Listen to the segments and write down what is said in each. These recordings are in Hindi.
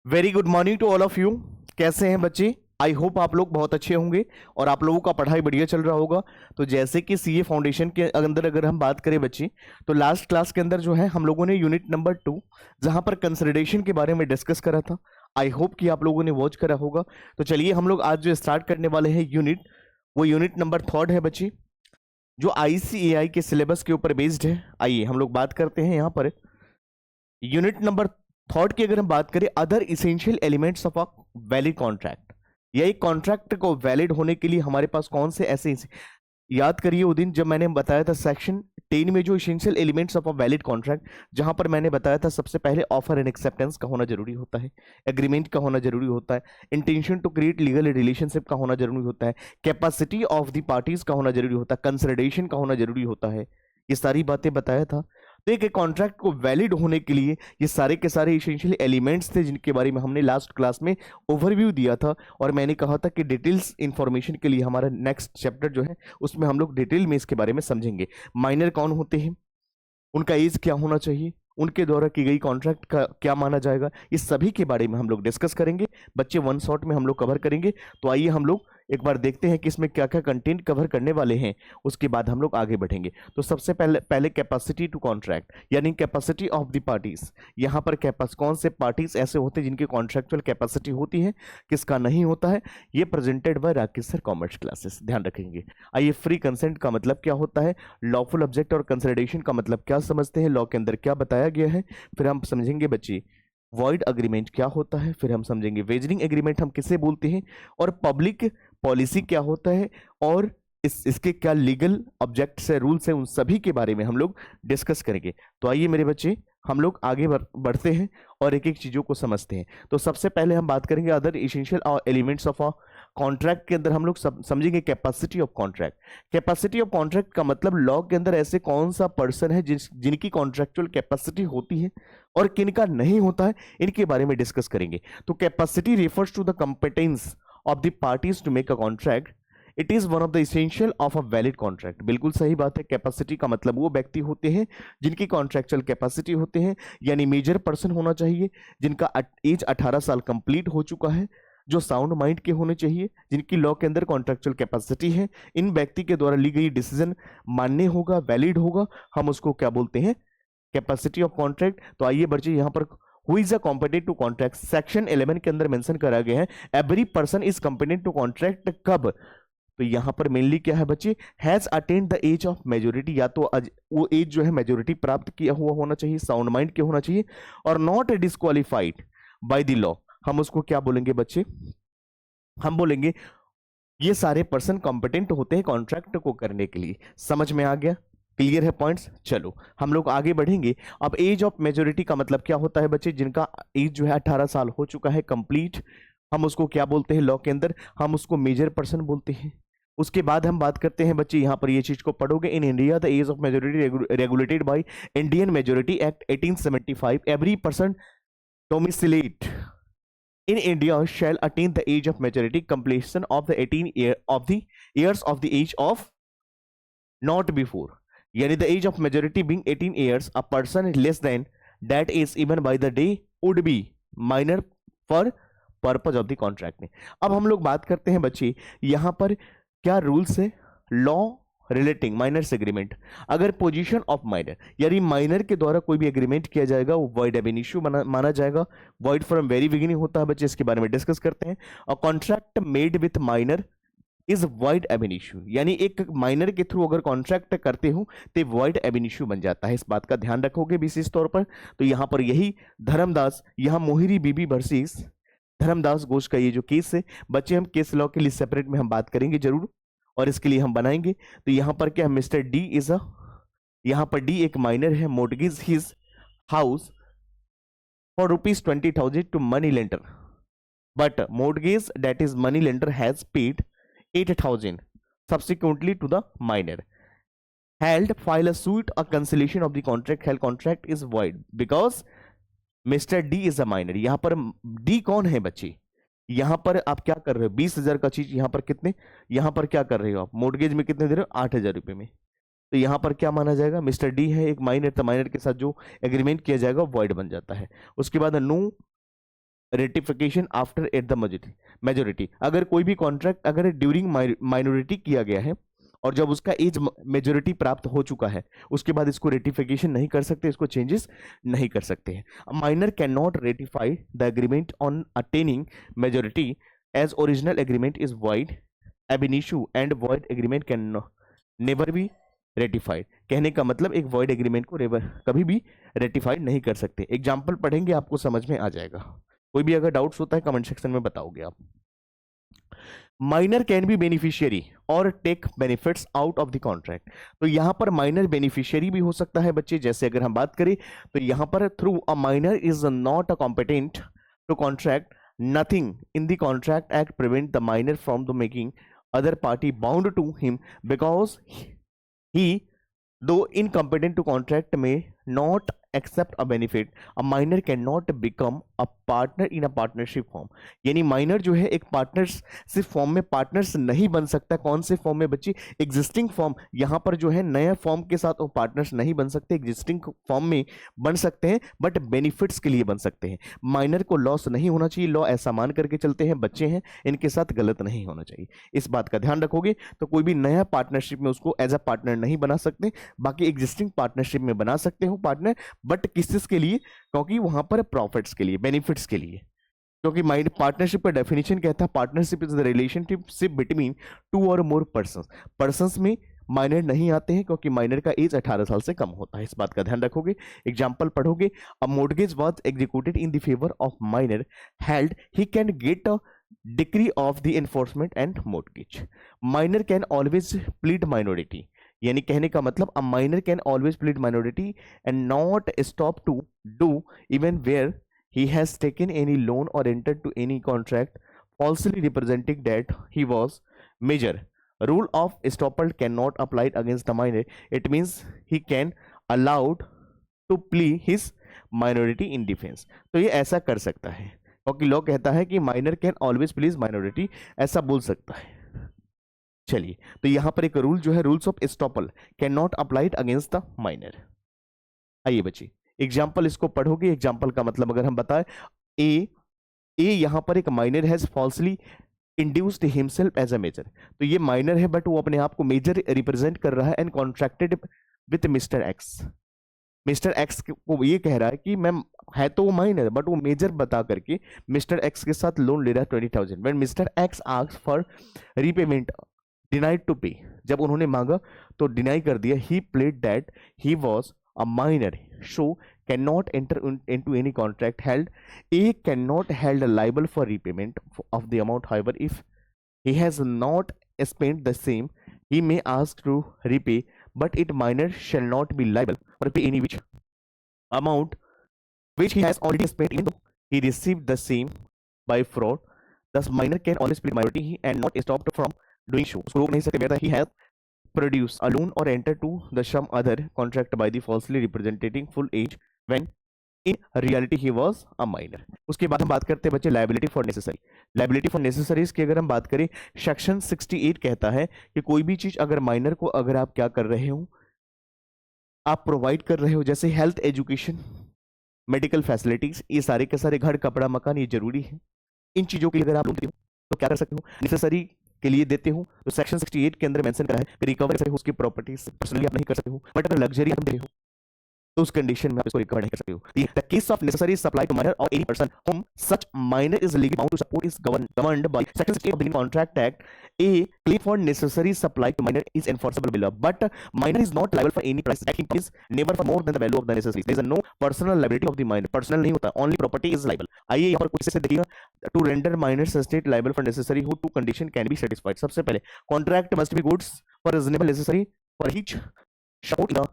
Very good morning to all of you. कैसे हैं बच्चे? आई होप आप लोग बहुत अच्छे होंगे और आप लोगों का पढ़ाई बढ़िया चल रहा होगा। तो जैसे कि सीए फाउंडेशन के अंदर अगर हम बात करें बच्चे, तो लास्ट क्लास के अंदर जो है हम लोगों ने यूनिट नंबर 2 जहां पर कंसोलिडेशन के बारे में डिस्कस करा था। आई होप कि आप लोगों ने वॉच करा होगा। तो चलिए हम लोग आज जो स्टार्ट करने वाले हैं यूनिट, वो यूनिट नंबर 3 है बच्चे, जो आईसीएआई के सिलेबस के ऊपर बेस्ड है। आइए हम लोग बात करते हैं यहाँ पर यूनिट नंबर थर्ड की। अगर हम बात करें other essential elements of a valid contract, या एक कॉन्ट्रैक्ट को वैलिड होने के लिए हमारे पास कौन से ऐसे, याद करिए वो दिन जब मैंने बताया था सेक्शन 10 में जो essential elements of a valid contract, जहां पर मैंने बताया था सबसे पहले ऑफर एंड एक्सेप्टेंस का होना जरूरी होता है, एग्रीमेंट का होना जरूरी होता है, intention to create legal relationship का होना जरूरी होता है, कैपेसिटी ऑफ द पार्टीज का होना जरूरी होता है, कंसोलिडेशन का होना जरूरी होता है। ये सारी बातें बताया था। तो एक कॉन्ट्रैक्ट को वैलिड होने के लिए ये सारे के सारे इसेंशियल एलिमेंट्स थे जिनके बारे में हमने लास्ट क्लास में ओवरव्यू दिया था। और मैंने कहा था कि डिटेल्स इंफॉर्मेशन के लिए हमारा नेक्स्ट चैप्टर जो है उसमें हम लोग डिटेल में इसके बारे में समझेंगे। माइनर कौन होते हैं, उनका एज क्या होना चाहिए, उनके द्वारा की गई कॉन्ट्रैक्ट का क्या माना जाएगा, इस सभी के बारे में हम लोग डिस्कस करेंगे बच्चे, वन शॉट में हम लोग कवर करेंगे। तो आइए हम लोग एक बार देखते हैं कि इसमें क्या क्या कंटेंट कवर करने वाले हैं, उसके बाद हम लोग आगे बढ़ेंगे। तो सबसे पहले पहले कैपेसिटी टू कॉन्ट्रैक्ट, यानी कैपेसिटी ऑफ द पार्टीज। यहाँ पर कौन से पार्टीज ऐसे होते हैं जिनकी कॉन्ट्रैक्चुअल कैपेसिटी होती है, किसका नहीं होता है, ये presented by Rakesh sir, commerce classes, ध्यान रखेंगे। आइए, फ्री कंसेंट का मतलब क्या होता है, लॉफुल ऑब्जेक्ट और कंसोलिडेशन का मतलब क्या समझते हैं, लॉ के अंदर क्या बताया गया है, फिर हम समझेंगे बच्चे वॉइड अग्रीमेंट क्या होता है, फिर हम समझेंगे वेजरिंग एग्रीमेंट हम किसे बोलते हैं, और पब्लिक पॉलिसी क्या होता है, और इसके क्या लीगल ऑब्जेक्ट्स है, रूल्स है, उन सभी के बारे में हम लोग डिस्कस करेंगे। तो आइए मेरे बच्चे हम लोग आगे बढ़ते हैं और एक एक चीजों को समझते हैं। तो सबसे पहले हम बात करेंगे other essential elements of a contract के अंदर हम लोग समझेंगे capacity of contract. Capacity of contract का मतलब लॉ के अंदर ऐसे कौन सा पर्सन है जिनकी कॉन्ट्रैक्चुअल कैपेसिटी होती है और किनका नहीं होता है, इनके बारे में डिस्कस करेंगे। तो capacity refers to the competence of the parties to make a contract. It is one of the essential of a valid contract. बिल्कुल सही बात है। कैपेसिटी का मतलब वो व्यक्ति होते हैं जिनकी कॉन्ट्रैक्चुअल कैपेसिटी होते हैं, यानी मेजर पर्सन होना चाहिए जिनका एज 18 साल कंप्लीट हो चुका है, जो साउंड माइंड के होने चाहिए, जिनकी लॉ के अंदर कॉन्ट्रैक्चुअल कैपेसिटी है, इन व्यक्ति के द्वारा ली गई डिसीजन मान्य होगा, वैलिड होगा, हम उसको क्या बोलते हैं, कैपेसिटी ऑफ कॉन्ट्रैक्ट। तो आइए बढ़िए, यहाँ पर who is a competent to contract, section 11 के अंदर मेंशन करा गया है every person is competent to contract कब। तो यहां पर मेनली क्या है बच्चे, has attend the age of majority, या तो वो एज जो है मेजोरिटी प्राप्त किया हुआ होना चाहिए, साउंड माइंड के होना चाहिए, और not disqualified by the law. हम उसको क्या बोलेंगे बच्चे, हम बोलेंगे ये सारे पर्सन कॉम्पिटेंट होते हैं कॉन्ट्रैक्ट को करने के लिए। समझ में आ गया, क्लियर है पॉइंट्स? चलो हम लोग आगे बढ़ेंगे। अब एज ऑफ मेजोरिटी का मतलब क्या होता है बच्चे, जिनका एज जो है 18 साल हो चुका है कंप्लीट, हम उसको क्या बोलते हैं लॉ के अंदर, हम उसको मेजर पर्सन बोलते हैं। उसके बाद हम बात करते हैं बच्चे, यहां पर ये चीज को पढ़ोगे, in India the age of majority regulated by Indian majority act 1875, every person domiciled in India shall attain the age of majority completion of the 18 year of the years of the age of not before, yani the age of majority being 18 years, a person less than that is even by the day would be minor for purpose of the contract में। अब हम लोग बात करते हैं बच्चे, यहां पर क्या रूल्स है, लॉ रिलेटिंग माइनर्स एग्रीमेंट। अगर पोजीशन ऑफ माइनर, यानी माइनर के द्वारा कोई भी एग्रीमेंट किया जाएगा वो वॉइड एब इनिशियो माना जाएगा। वॉइड फ्रॉम वेरी बिगिनिंग होता है बच्चे, इसके बारे में डिस्कस करते हैं। और contract made with minor is void एब इनिशियो, यानी एक माइनर के थ्रू अगर कॉन्ट्रैक्ट करते हो तो वॉइड एब इनिशियो बन जाता है। इस बात का ध्यान रखोगे विशेष तौर पर। तो यहां पर यही धर्मदास, यहां मोहिरी बीबी वर्सेस धर्मदास घोष का ये जो केस है बच्चे, हम केस लॉ के लिए सेपरेट में हम बात करेंगे जरूर, और इसके लिए हम बनाएंगे। तो यहां पर क्या, मिस्टर डी इज अ, यहां पर डी एक माइनर है, mortgage his house for ₹20,000 to money lender, but mortgage that is money lender has paid 8,000 subsequently to the minor. Held file a suit a cancellation of the contract, held contract is void because Mr. D is a minor। यहां पर D कौन है बच्चे, यहां पर आप क्या कर रहे हो, 20,000 का चीज यहां पर कितने, यहां पर क्या कर रहे हो आप, मोर्टगेज में कितने दे रहे हो, 8,000 रुपए में। तो यहां पर क्या माना जाएगा, मिस्टर डी है एक माइनर, तो माइनर के साथ जो एग्रीमेंट किया जाएगा वॉइड बन जाता है। उसके बाद no ratification after at the majority. अगर कोई भी कॉन्ट्रैक्ट अगर ड्यूरिंग माइनॉरिटी किया गया है और जब उसका एज मेजोरिटी प्राप्त हो चुका है, उसके बाद इसको रेटिफिकेशन नहीं कर सकते, इसको चेंजेस नहीं कर सकते हैं। Minor can not ratify the agreement on attaining majority as original agreement is void ab initio and void agreement can never be ratified. कहने का मतलब एक void एग्रीमेंट को कभी भी रेटिफाइड नहीं कर सकते। एग्जाम्पल पढ़ेंगे आपको समझ में आ जाएगा। कोई भी अगर डाउट्स होता है कमेंट सेक्शन में बताओगे आप। माइनर कैन बी बेनिफिशियरी और take benefits out of the contract. तो यहां पर माइनर बेनिफिशियरी भी हो सकता है बच्चे। जैसे अगर हम बात करें तो यहां पर through a minor is not a competent to contract, nothing in the contract act prevent the minor from the making other party bound to him because he though incompetent to contract may not accept a benefit, a minor cannot become a partner in a partnership form। यानी माइनर जो है एक पार्टनरशिप फॉर्म में पार्टनर्स नहीं बन सकता। कौन से फॉर्म में बच्ची? Existing form. यहां पर जो है नया फॉर्म के साथ वो पार्टनर्स नहीं बन सकते, एग्जिस्टिंग फॉर्म में बन सकते हैं बट बेनिफिट्स के लिए बन सकते हैं। माइनर को लॉस नहीं होना चाहिए, लॉ ऐसा मान करके चलते हैं, बच्चे हैं इनके साथ गलत नहीं होना चाहिए। इस बात का ध्यान रखोगे तो कोई भी नया पार्टनरशिप में उसको एज अ पार्टनर नहीं बना सकते, बाकी एग्जिस्टिंग पार्टनरशिप में बना सकते हो पार्टनर, बट किस चीज के लिए? क्योंकि वहां पर प्रॉफिट्स के लिए, बेनिफिट्स के लिए। क्योंकि माइंड पार्टनरशिप का डेफिनेशन कहता है partnership is the relationship between two or more persons. Persons में माइनर नहीं आते हैं क्योंकि माइनर का एज 18 साल से कम होता है। इस बात का ध्यान रखोगे। एग्जांपल पढ़ोगे, a mortgage was executed in the favour of minor held he can get a decree of the enforcement and mortgage. Minor can always plead minority. यानी कहने का मतलब a minor can always plead minority and not stop to do even where he has taken any loan or entered to any contract falsely representing that he was major। Rule of estoppel cannot apply against the minor। It means he can allowed to plea his minority in defense। तो ये ऐसा कर सकता है क्योंकि लॉ कहता है कि minor can always please minority, ऐसा बोल सकता है। चलिए, तो यहां पर एक रूल जो है rules of estoppel can not applied against the minor. आइए बच्चे एग्जाम्पल इसको पढ़ोगे। एग्जाम्पल का मतलब अगर हम बताएं, ए यहां पर एक minor has falsely induced himself as a major. तो ये माइनर है बट वो अपने आप को मेजर रिप्रेजेंट कर रहा है and contracted with mister x. Mister x को ये कह रहा है कि मैम है तो वो माइनर बट वो मेजर बता करके मिस्टर एक्स के साथ लोन ले रहा है 20,000। When mister X asked for repayment denied to pay, जब उन्होंने मांगा तो डिनाई कर दिया। He pled that he was a minor so cannot enter into any contract held। A cannot held liable for repayment of the amount, however if he has not spent the same he may ask to repay, but it minor shall not be liable or pay any which amount which he has already spent even though he received the same by fraud। thus minor can always plead minority and not stopped from doing so। उसको रोक नहीं सकते whether he has produce a loan or enter to the some other contract by the falsely representing full age when in reality he was a minor। उसके बाद हम बात करते हैं बच्चे liability for necessary. Liability for necessaries की अगर हम बात करें, सेक्शन 68 कहता है कि कोई भी चीज अगर माइनर को अगर आप क्या कर रहे हो, आप प्रोवाइड कर रहे हो, जैसे हेल्थ, एजुकेशन, मेडिकल फैसिलिटीज, ये सारे के सारे घर, कपड़ा, मकान, ये जरूरी है। इन चीजों के लिए अगर आप लोन देते हो तो क्या कर सकते हो? नेसेसरी के लिए देते हो तो सेक्शन 68 के अंदर मेंशन करा है कि रिकवर उसकी प्रॉपर्टीज पर्सनली आप नहीं कर सकते हो, बट अगर लग्जरी आप दे रहे हो तो उस कंडीशन में आप इसको रिकवर नहीं कर सकते हो। The case of necessary supply to minor or any person whom such minor is legally bound to support is governed by section 68 of the Contract Act। A claim for necessary supply to minor is enforceable below, but minor is not liable for any price that he pays never for more than the value of the necessary। there is no personal liability of the minor। Personal नहीं होता, only property is liable। आइए यहाँ पर कुछ से देखिएगा, to render minors state liable for necessary who two condition can be satisfied। सबसे पहले contract must be goods for reasonable necessary for each support in the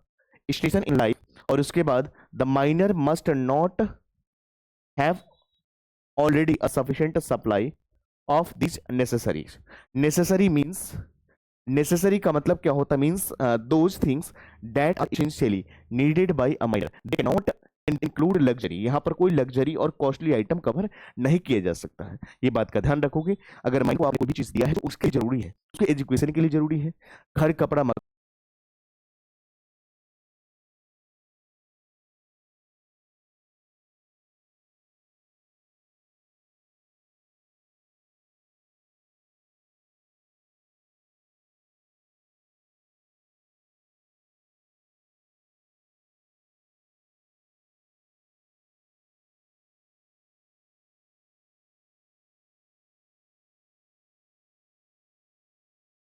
station in life, और उसके बाद the minor must not have already a sufficient supply of this necessaries. Necessary means, necessary का मतलब क्या होता है? Means those things that are essentially needed by a minor, they can not include luxury. यहां पर कोई लग्जरी और कॉस्टली आइटम कवर नहीं किया जा सकता है। ये बात का ध्यान रखोगे। अगर माइनर को आपने कोई भी चीज दिया है तो उसके लिए जरूरी है, उसके एजुकेशन के लिए जरूरी है, घर, कपड़ा,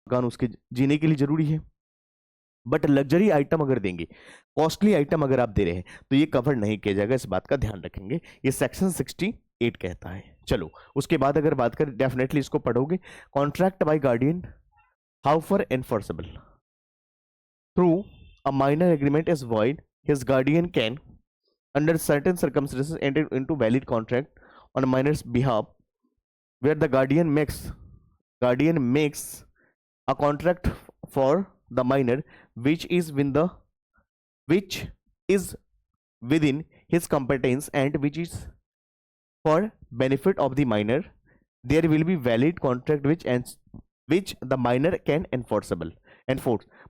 मकान उसके जीने के लिए जरूरी है, बट लग्जरी आइटम अगर देंगे, कॉस्टली आइटम अगर आप दे रहे हैं तो ये कवर नहीं किया जाएगा, इस बात का ध्यान रखेंगे, ये सेक्शन 68 कहता है। चलो उसके बाद अगर बात करें, डेफिनेटली इसको पढ़ोगे, contract by guardian how for enforceable through a minor agreement is void, his guardian can under certain circumstances enter into valid contract on a minor's behalf where the guardian makes a contract for the minor which is within his competence and which is for benefit of the minor. There will be valid contract which the minor can enforce,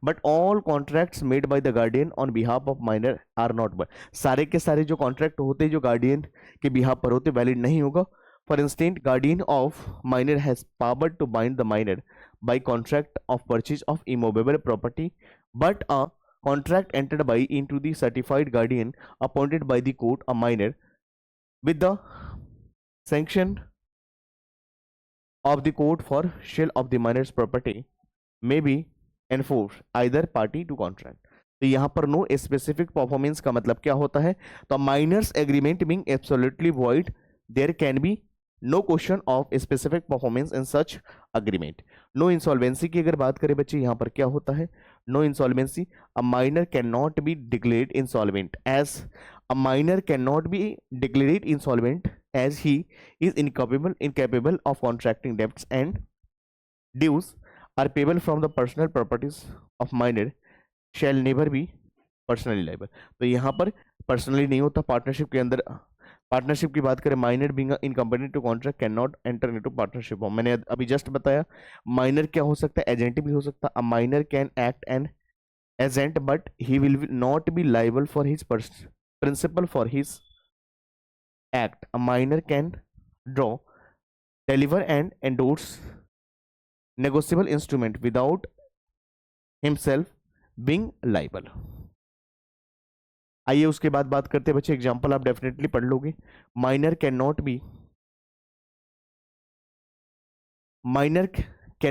but all contracts made by the guardian on behalf of minor are not valid. सारे के सारे जो कॉन्ट्रैक्ट होते जो गार्डियन के बिहाफ पर होते वैलिड नहीं होगा। For instance, guardian of minor has power to bind the minor by contract of purchase of immovable property, but a contract entered by into the certified guardian appointed by the court a minor with the sanction of the court for sale of the minor's property may be enforced either party to contract. तो यहाँ पर नो स्पेसिफिक परफॉर्मेंस का मतलब क्या होता है, तो minor's agreement being absolutely void, there can be no question of specific performance in such agreement. No insolvency की अगर बात करें बच्चे, यहाँ पर क्या होता है, no insolvency, a minor can not be declared insolvent as a minor cannot be declared insolvent as he is incapable of contracting debts and dues are payable from the personal properties of minor shall never be personally liable। तो यहाँ पर पर्सनली नहीं होता, पार्टनरशिप के अंदर, पार्टनरशिप की बात करें, minor being incompetent to contract can not enter into partnership. मैंने अभी जस्ट बताया माइनर क्या हो सकता है, एजेंट भी हो सकता है। अ minor can act an agent but he will not be liable for his principal for his act. A minor can draw, deliver and endorse negotiable instrument without himself being liable। आइए उसके बाद बात करते हैं बच्चे, एग्जांपल आप डेफिनेटली पढ़ लोगे। Minor can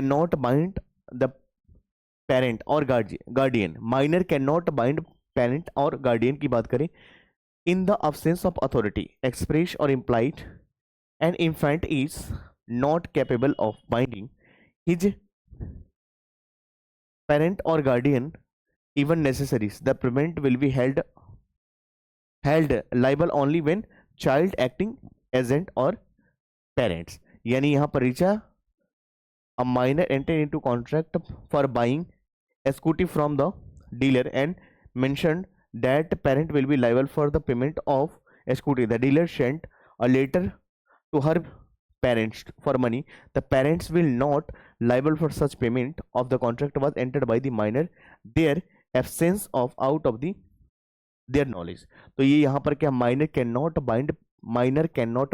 not bind the parent or guardian. Minor can not bind parent or guardian की बात करें, in the absence of authority express or implied, an infant is not capable of binding his parent or guardian even necessaries, the parent will be held liable only when child acting agent or parents। यानी यहाँ पर Richa a minor enter into contract for buying a scooty from the dealer and mentioned that parent will be liable for the payment of a scooty. The dealer sent a letter to her parents for money. The parents will not liable for such payment of the contract was entered by the minor, their absence of out of the their knowledge। तो ये यहाँ पर क्या, minor can not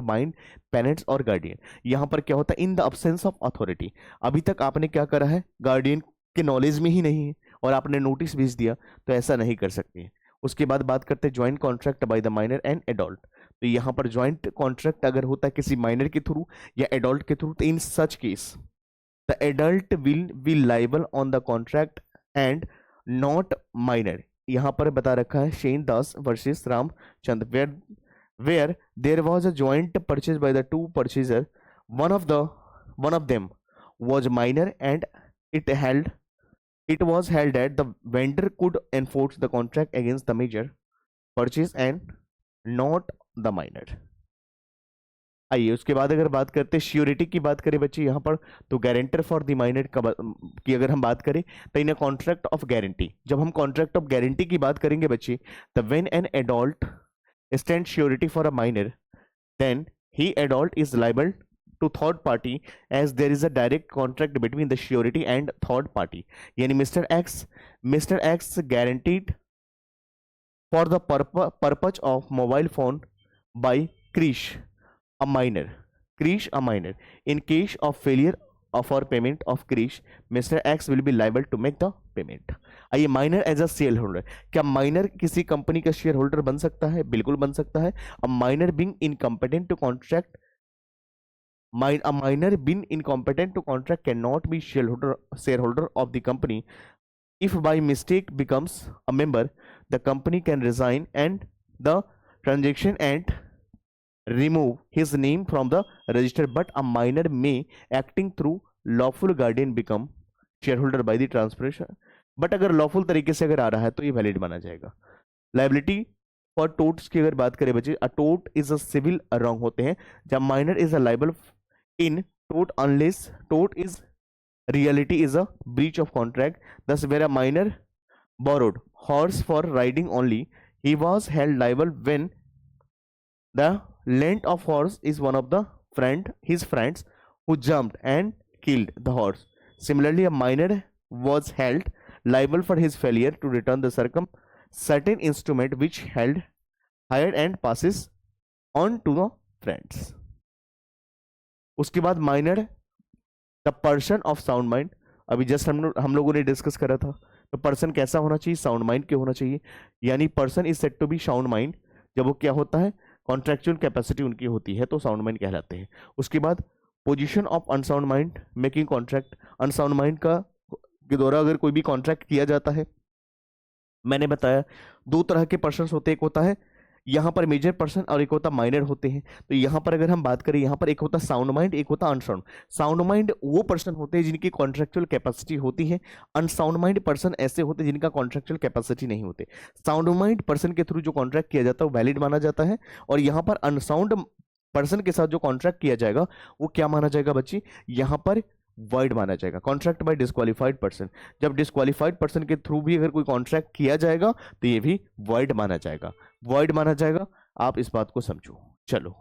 bind parents और गार्डियन। यहाँ पर क्या होता है, in the absence of authority. अभी तक आपने क्या करा है, गार्डियन के नॉलेज में ही नहीं है और आपने नोटिस भेज दिया, तो ऐसा नहीं कर सकते। उसके बाद बात करते हैं joint contract by the minor and adult. तो यहाँ पर ज्वाइंट कॉन्ट्रैक्ट अगर होता है किसी माइनर के थ्रू या एडल्ट के थ्रू, तो in such case the adult will be liable on the contract and not minor. यहाँ पर बता रखा है Shen Das versus Ramchandra, where there was a joint purchase by the two purchaser, one of them was minor and it was held that the vendor could enforce the contract against the major purchase and not the minor। आइए उसके बाद अगर बात करते हैं श्योरिटी की बात करें बच्चे यहाँ पर, तो गारंटर फॉर द माइनर की अगर हम बात करें तो इन कॉन्ट्रैक्ट ऑफ गारंटी, जब हम कॉन्ट्रैक्ट ऑफ गारंटी की बात करेंगे बच्चे, the when an adult stand surety for a minor then he adult is liable to third party as there is a direct contract between the surety and third party। यानी Mr. X guaranteed for the purpose of mobile phone by Krish a minor in case of failure of our payment of Krish, Mr. X will be liable to make the payment। आइए minor as a shareholder, क्या माइनर किसी कंपनी का शेयर होल्डर बन सकता है? बिल्कुल बन सकता है। अब minor being incompetent to contract A minor being incompetent to contract cannot be shareholder of the company. If by mistake becomes a member, the company can resign and the transaction and remove his name from the register, but a minor may, acting through lawful guardian, become shareholder by the transferation. But अगर लॉफुल तरीके से अगर आ रहा है तो ये वैलिड माना जाएगा. लाइबिलिटी फॉर टोट्स की अगर बात करें बच्चे, अ टोट इज अ सिविल रॉन्ग होते हैं जब minor is a liable in tote unless tote is reality is a breach of contract. Thus where a minor borrowed horse for riding only, he was held liable when the lent of horse is one of the his friends who jumped and killed the horse. Similarly, a minor was held liable for his failure to return the certain instrument which held hired and passes on to the friends. उसके बाद minor the person of sound mind. अभी जस्ट हम लोगों ने डिस्कस करा था. तो पर्सन कैसा होना चाहिए? साउंड माइंड के होना चाहिए. यानी person is said to be sound mind जब वो क्या होता है, कॉन्ट्रेक्चुअल कैपेसिटी उनकी होती है तो साउंड माइंड कहलाते हैं. उसके बाद position of unsound mind making contract. Unsound mind का के द्वारा अगर कोई भी कॉन्ट्रैक्ट किया जाता है, मैंने बताया दो तरह के पर्सन होते हैं. एक होता है यहाँ पर मेजर पर्सन और एक होता माइनर होते हैं. तो यहाँ पर अगर हम बात करें, यहाँ पर एक होता साउंड माइंड, एक होता अनसाउंड. साउंड माइंड वो पर्सन होते हैं जिनकी कॉन्ट्रेक्चुअल कैपेसिटी होती है. अनसाउंड माइंड पर्सन ऐसे होते हैं जिनका कॉन्ट्रेक्चुअल कैपेसिटी नहीं होते. साउंड माइंड पर्सन के थ्रू जो कॉन्ट्रैक्ट किया जाता है वो वैलिड माना जाता है, और यहाँ पर अनसाउंड पर्सन के साथ जो कॉन्ट्रैक्ट किया जाएगा वो क्या माना जाएगा बच्ची? यहाँ पर वॉइड माना जाएगा. Contract by disqualified person. जब डिस्क्वालिफाइड पर्सन के थ्रू भी अगर कोई कॉन्ट्रैक्ट किया जाएगा तो ये भी वॉइड माना जाएगा. वॉइड माना जाएगा. आप इस बात को समझो. चलो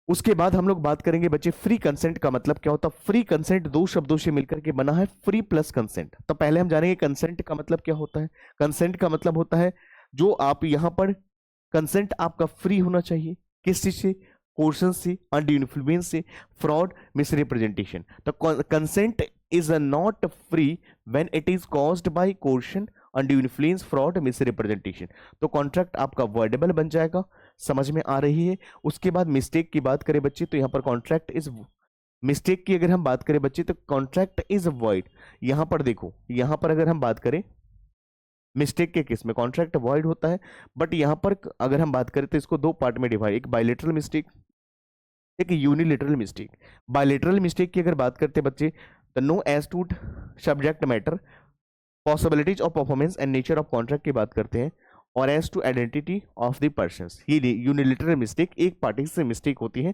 उसके बाद हम लोग बात करेंगे बच्चे फ्री कंसेंट का मतलब क्या होता है. फ्री कंसेंट दो शब्दों से मिलकर के बना है, फ्री प्लस कंसेंट. तो पहले हम जानेंगे कंसेंट का मतलब क्या होता है. कंसेंट का मतलब होता है जो आप यहां पर कंसेंट आपका फ्री होना चाहिए. किस चीज से? कोर्सन से, अंडर इन्फ्लुएंस से, फ्रॉड, मिसरिप्रेजेंटेशन. तो consent is not free when it is caused by कोर्सन, under influence, fraud, misrepresentation. तो कॉन्ट्रैक्ट आपका वर्डेबल बन जाएगा. समझ में आ रही है. उसके बाद मिस्टेक की बात करें बच्चे तो यहाँ पर कॉन्ट्रैक्ट इज मिस्टेक की अगर हम बात करें बच्चे तो कॉन्ट्रैक्ट इज वॉइड. यहां पर देखो, यहां पर अगर हम बात करें मिस्टेक के केस में कॉन्ट्रैक्ट वॉइड होता है. बट यहां पर अगर हम बात करें तो इसको दो पार्ट में डिवाइड, एक बायलेटरल मिस्टेक, एक यूनिलेटरल मिस्टेक. बायलेटरल मिस्टेक की अगर बात करते बच्चे तो no as to subject matter, possibilities of performance and nature of contract की बात करते हैं, और as to identity of the persons. ये यूनिलेटरल मिस्टेक एक पार्टी से मिस्टेक होती है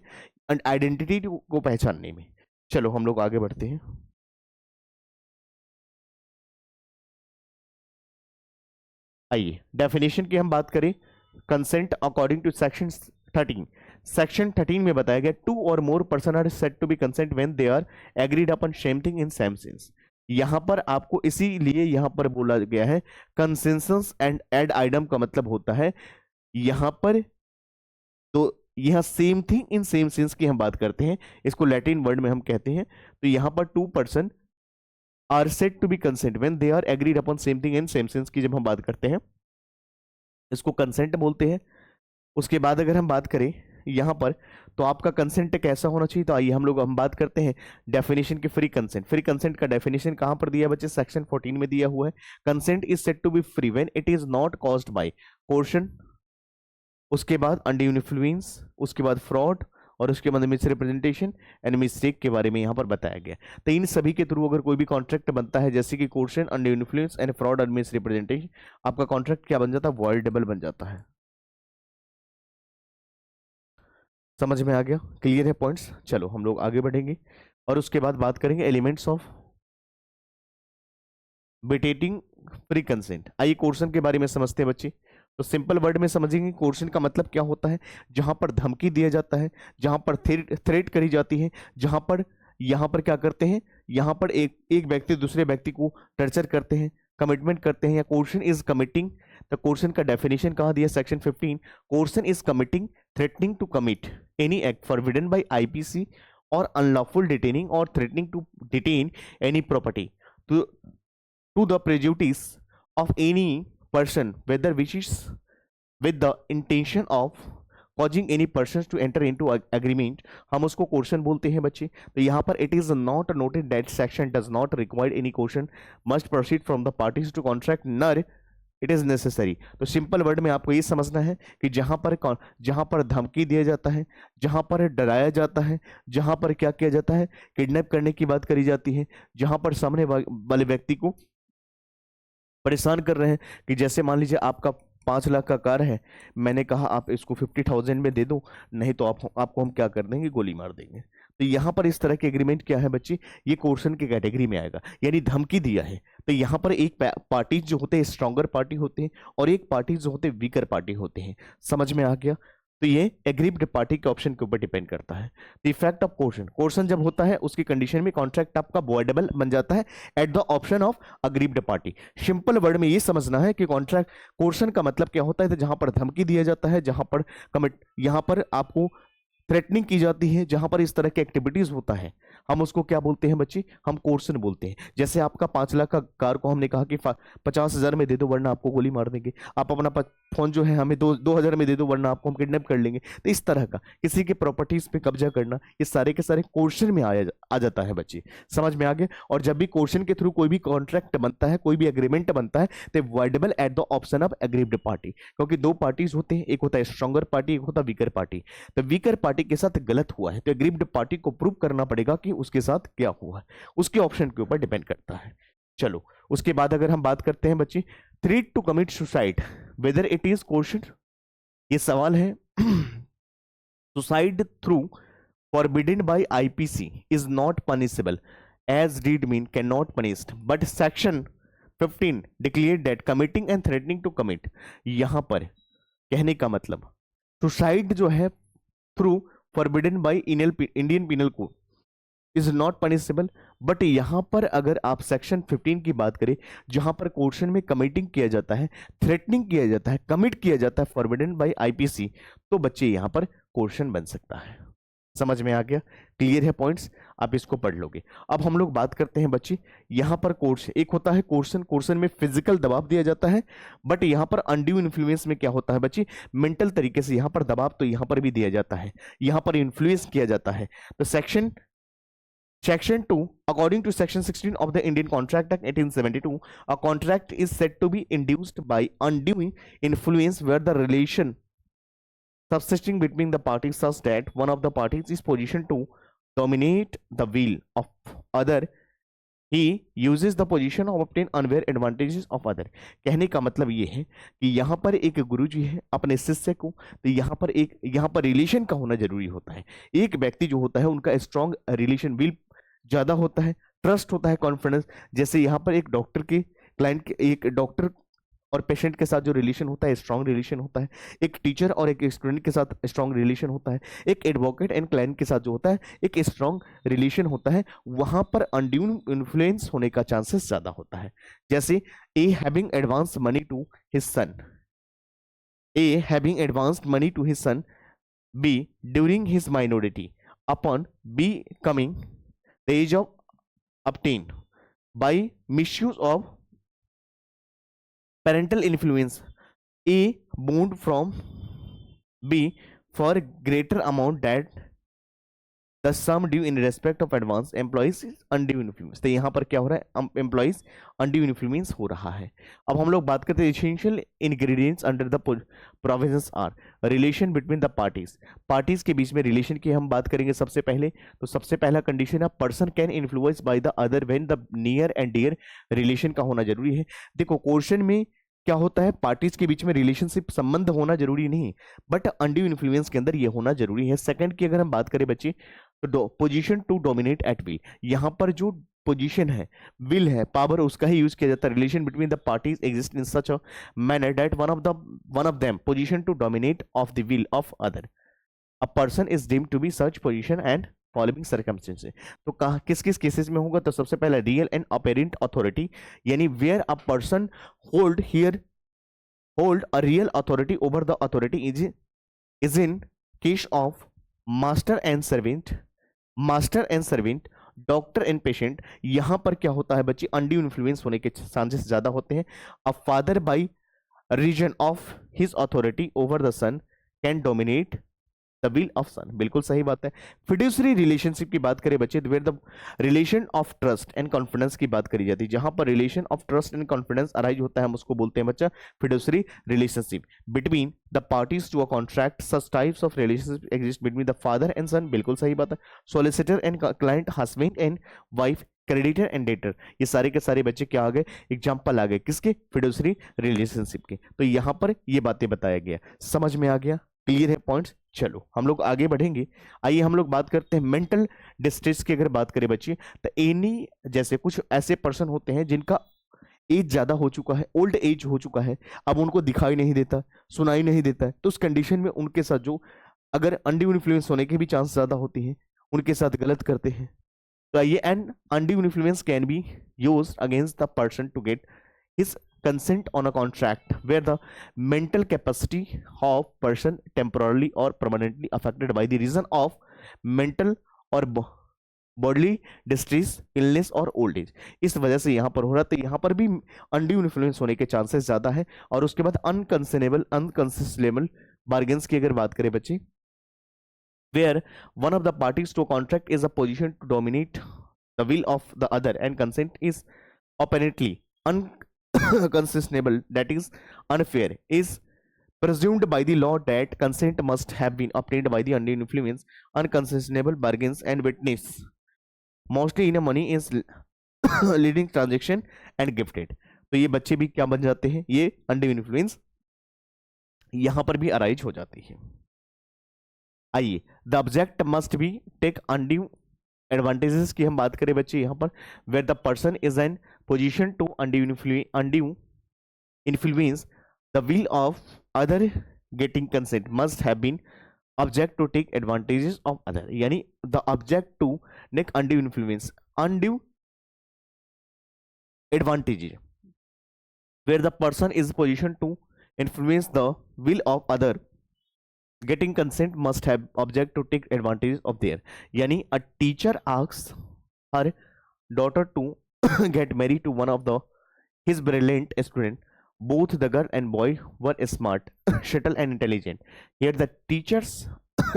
आइडेंटिटी को पहचानने में. चलो हम लोग आगे बढ़ते हैं. आइए डेफिनेशन की हम बात करें. Consent according to section 13. Section 13 में बताया गया two or more person are said to be consent when they are agreed upon same thing in same sense. यहां पर आपको इसीलिए यहां पर बोला गया है कंसेंसस एंड एड आइटम का मतलब होता है यहां पर तो यहां same thing in same sense की हम बात करते हैं, इसको लैटिन वर्ड में हम कहते हैं. तो यहां पर two person are said to be consent when they are agreed upon same thing in same sense की जब हम बात करते हैं इसको कंसेंट बोलते हैं. उसके बाद अगर हम बात करें यहां पर तो आपका कंसेंट कैसा होना चाहिए. तो आइए हम बात करते हैं डेफिनेशन के फ्री कंसेंट. फ्री कंसेंट का डेफिनेशन कहां पर दिया है बच्चे? सेक्शन 14 में दिया हुआ है. Consent is said to be free when it is not caused by coercion, उसके बाद अंडर इन्फ्लुएंस, उसके बाद फ्रॉड, और उसके बाद मिसरिप्रेजेंटेशन एंड मिस्टेक के बारे में यहां पर बताया गया. तो इन सभी के थ्रू अगर कोई भी कॉन्ट्रैक्ट बनता है जैसे कि coercion, under influence and fraud और मिसरिप्रेजेंटेशन, आपका कॉन्ट्रैक्ट क्या बन जाता है? वॉइडेबल बन जाता है. समझ में आ गया? क्लियर है पॉइंट्स? चलो हम लोग आगे बढ़ेंगे और उसके बाद बात करेंगे एलिमेंट्स ऑफ बिटेटिंग फ्री कंसेंट. आइए कोर्शन के बारे में समझते हैं बच्चे. तो सिंपल वर्ड में समझेंगे कोर्शन का मतलब क्या होता है. जहां पर धमकी दिया जाता है, जहां पर थ्रेट करी जाती है, जहां पर यहां पर क्या करते हैं, यहां पर एक व्यक्ति दूसरे व्यक्ति को टर्चर करते हैं, कमिटमेंट करते हैं, या कोर्शन इज कमिटिंग. तो कोर्शन का डेफिनेशन कहा दिया section 15. Coercion is committing, threatening to commit any act forbidden by IPC or unlawful detaining or threatening to detain any property to the prejudice of any person whether wishes with the intention of causing any person to enter into agreement, हम उसको कोर्शन बोलते हैं बच्चे। तो यहाँ पर it is not noted that section does not require any coercion must proceed from the parties to contract nor it is necessary. तो सिंपल वर्ड में आपको ये समझना है कि जहां पर धमकी दिया जाता है, जहां पर डराया जाता है, जहां पर क्या किया जाता है, किडनैप करने की बात करी जाती है, जहां पर सामने वाले व्यक्ति को परेशान कर रहे हैं, कि जैसे मान लीजिए आपका 5 लाख का कार है, मैंने कहा आप इसको 50,000 में दे दो, नहीं तो आपको हम क्या कर देंगे, गोली मार देंगे। तो यहाँ पर इस तरह के एग्रीमेंट क्या है बच्चे, ये कोर्सन की कैटेगरी में आएगा, यानी धमकी दिया है। तो यहाँ पर एक पार्टी जो होते हैं स्ट्रॉन्गर पार्टी होते हैं, और एक पार्टी जो होते हैं वीकर पार्टी होते हैं। समझ में आ गया? तो ये एग्रीव्ड पार्टी के ऑप्शन के ऊपर डिपेंड करता है। द इफेक्ट ऑफ कोर्सन, कोर्सन जब होता है उसकी कंडीशन में कॉन्ट्रैक्ट आपका वॉइडेबल बन जाता है at the option of aggrieved party. Simple word में ये समझना है कि कॉन्ट्रैक्ट कोर्सन का मतलब क्या होता है, तो जहां पर धमकी दिया जाता है, जहां पर यहां पर आपको थ्रेटनिंग की जाती है, जहां पर इस तरह के एक्टिविटीज होता है, हम उसको क्या बोलते हैं बच्चे, हम कोर्सन बोलते हैं। जैसे आपका 5 लाख का कार को हमने कहा कि 50,000 में दे दो वरना आपको गोली मार देंगे, आप अपना फोन जो है हमें 2,000 में दे दो वरना आपको हम किडनैप कर लेंगे। तो इस तरह का किसी के प्रॉपर्टीज पे कब्जा करना, ये सारे के सारे कोर्सन में आ जाता है बच्चे। समझ में आ गया? और जब भी कोर्सन के थ्रू कोई भी कॉन्ट्रैक्ट बनता है, कोई भी एग्रीमेंट बनता है, तो voidable at the option of aggrieved party, क्योंकि दो पार्टीज होते हैं, एक होता है स्ट्रॉन्गर पार्टी, एक होता है वीकर पार्टी। तो वीकर पार्टी के साथ गलत हुआ है तो एग्रीव्ड पार्टी को प्रूव करना पड़ेगा कि उसके साथ क्या हुआ है, उसके ऑप्शन के ऊपर डिपेंड करता है। चलो उसके बाद अगर हम बात करते हैं बच्चे, threat to commit suicide whether it is coercion, ये सवाल है। Suicide through forbidden by IPC is not punishable as deed mean cannot punished but section 15 declared that committing and threatening to commit, यहां पर कहने का मतलब सुसाइड जो है through forbidden by Indian penal code is not punishable, but यहां पर अगर आप सेक्शन 15 की बात करें जहां पर क्वेश्चन में कमिटिंग किया जाता है, थ्रेटनिंग किया जाता है, कमिट किया जाता है फॉरबिडन बाय आईपीसी, तो बच्चे यहां पर क्वेश्चन बन सकता है। समझ में आ गया? क्लियर है पॉइंट्स? आप इसको पढ़ लोगे। अब हम लोग बात करते हैं बच्चे, यहां पर कोर्स एक होता है कोर्सन में फिजिकल दबाव दिया जाता है, बट यहां पर अनड्यू इन्फ्लुएंस में क्या होता है बच्चे, मेंटल तरीके से यहां पर दबाव तो यहां पर भी दिया जाता है, यहां पर इन्फ्लुएंस किया जाता है। तो section 2 according to section 16 of the Indian Contract Act 1872, a contract is said to be induced by undue influence where the relation subsisting between the parties such that one of the parties is positioned to dominate the will of other, he uses the position of obtain unfair advantages of other। कहने का मतलब ये है कि यहाँ पर एक गुरुजी है अपने शिष्य को, तो यहाँ पर रिलेशन का होना जरूरी होता है। एक व्यक्ति जो होता है उनका स्ट्रॉन्ग रिलेशन, विल ज्यादा होता है, ट्रस्ट होता है, कॉन्फिडेंस। जैसे यहाँ पर एक डॉक्टर के क्लाइंट के, एक डॉक्टर और पेशेंट के साथ जो रिलेशन होता है स्ट्रॉन्ग रिलेशन होता है, एक टीचर और एक स्टूडेंट के साथ स्ट्रॉन्ग रिलेशन होता है, एक एडवोकेट एंड क्लाइंट के साथ जो होता है एक स्ट्रॉन्ग रिलेशन होता है, वहां पर अनड्यू इन्फ्लुएंस होने का चांसेस ज्यादा होता है। जैसे A having advance money to his son, A having advanced money to his son, B during his minority, upon B coming the age of obtained by misuse of parental influence, A moved from B for greater amount that the sum due in respect of advance employees is undue influence। तो यहाँ पर क्या हो रहा है, एम्प्लॉइज undue influence हो रहा है। अब हम लोग बात करते हैं essential ingredients under the provisions are relation between the parties, parties के बीच में रिलेशन की हम बात करेंगे सबसे पहले। तो सबसे पहला कंडीशन है person can influence by the other when the near and dear relation का होना जरूरी है। देखो क्वेश्चन में क्या होता है, पार्टीज के बीच में रिलेशनशिप संबंध होना जरूरी नहीं, बट अनड्यू इन्फ्लुएंस के अंदर ये होना जरूरी है। सेकंड की अगर हम बात करें बच्चे, तो position to dominate at will, यहां पर जो पोजीशन है, विल है, पावर, उसका ही यूज किया जाता है। Relation between the parties exist in such a manner that one of them position to dominate of the will of other, a person is deemed to be such position and following circumstances. तो कहा किस किस केसेस में होगा, तो सबसे पहला रियल एंड अपेरेंट अथॉरिटी, यानी where a person hold a real authority over the authority is in case of master and servant, doctor and patient. यहां पर क्या होता है बच्चे, अनड्यू इन्फ्लुएंस होने के चांसेस ज्यादा होते हैं। A father by reason of his authority over the son can dominate the will of son, बिल्कुल सही बात है। फिड्यूसरी रिलेशनशिप की बात करें बच्चे, where the relation of trust and confidence की बात करी जाती है, जहां पर relation of trust and confidence arise होता है, हम उसको बोलते हैं बच्चा fiduciary relationship between the parties to a contract. Such types of relationship exist between the father and son, बिल्कुल सही बात है। Solicitor and client, husband and wife, creditor and debtor, ये सारे के सारे बच्चे क्या आ गए, एग्जाम्पल आ गए किसके, फिड्यूसरी रिलेशनशिप के। तो यहां पर ये बातें बताया गया, समझ में आ गया, क्लियर है पॉइंट्स। चलो हम लोग आगे बढ़ेंगे। आइए हम लोग बात करते हैं मेंटल डिस्ट्रेस की। अगर बात करें बच्चे तो एनी, जैसे कुछ ऐसे पर्सन होते हैं जिनका एज ज्यादा हो चुका है, ओल्ड एज हो चुका है, अब उनको दिखाई नहीं देता, सुनाई नहीं देता है, तो उस कंडीशन में उनके साथ जो अगर अनड्यू इन्फ्लुएंस होने के भी चांस ज्यादा होते हैं, उनके साथ गलत करते हैं। तो ये an undue influence can be used against the person to get his consent on a contract where the mental capacity of person temporarily or permanently affected by the reason of mental or bodily distress, illness और old age, इस वजह से यहाँ पर हो रहा है। तो यहाँ पर भी अनड्यू इन्फ्लुएंस होने के चांसेस ज्यादा है। और उसके बाद अनकंसेनेबल बार्गेन्स की अगर बात करें बच्चे, where one of the parties to a contract is a position to dominate the will of the other and consent is apparently consistent, that is unfair, is presumed by the law that consent must have been obtained by the undue influence, unconscionable bargains and witness, mostly in a money is leading transaction and gifted। तो ये बच्चे भी क्या बन जाते हैं, ये undue influence यहां पर भी अराइज हो जाती है। आइए, the object must be take undue advantages की हम बात करें बच्चे यहाँ पर, where the person is an position to undue influence the will of other getting consent must have been object to take advantages of other, यानी the object to take undue influence, undue advantages where the person is positioned to influence the will of other getting consent must have object to take advantages of their, यानी a teacher asks her daughter to get married to one of the his brilliant student. Both the girl and boy were smart, subtle and intelligent. Yet the teachers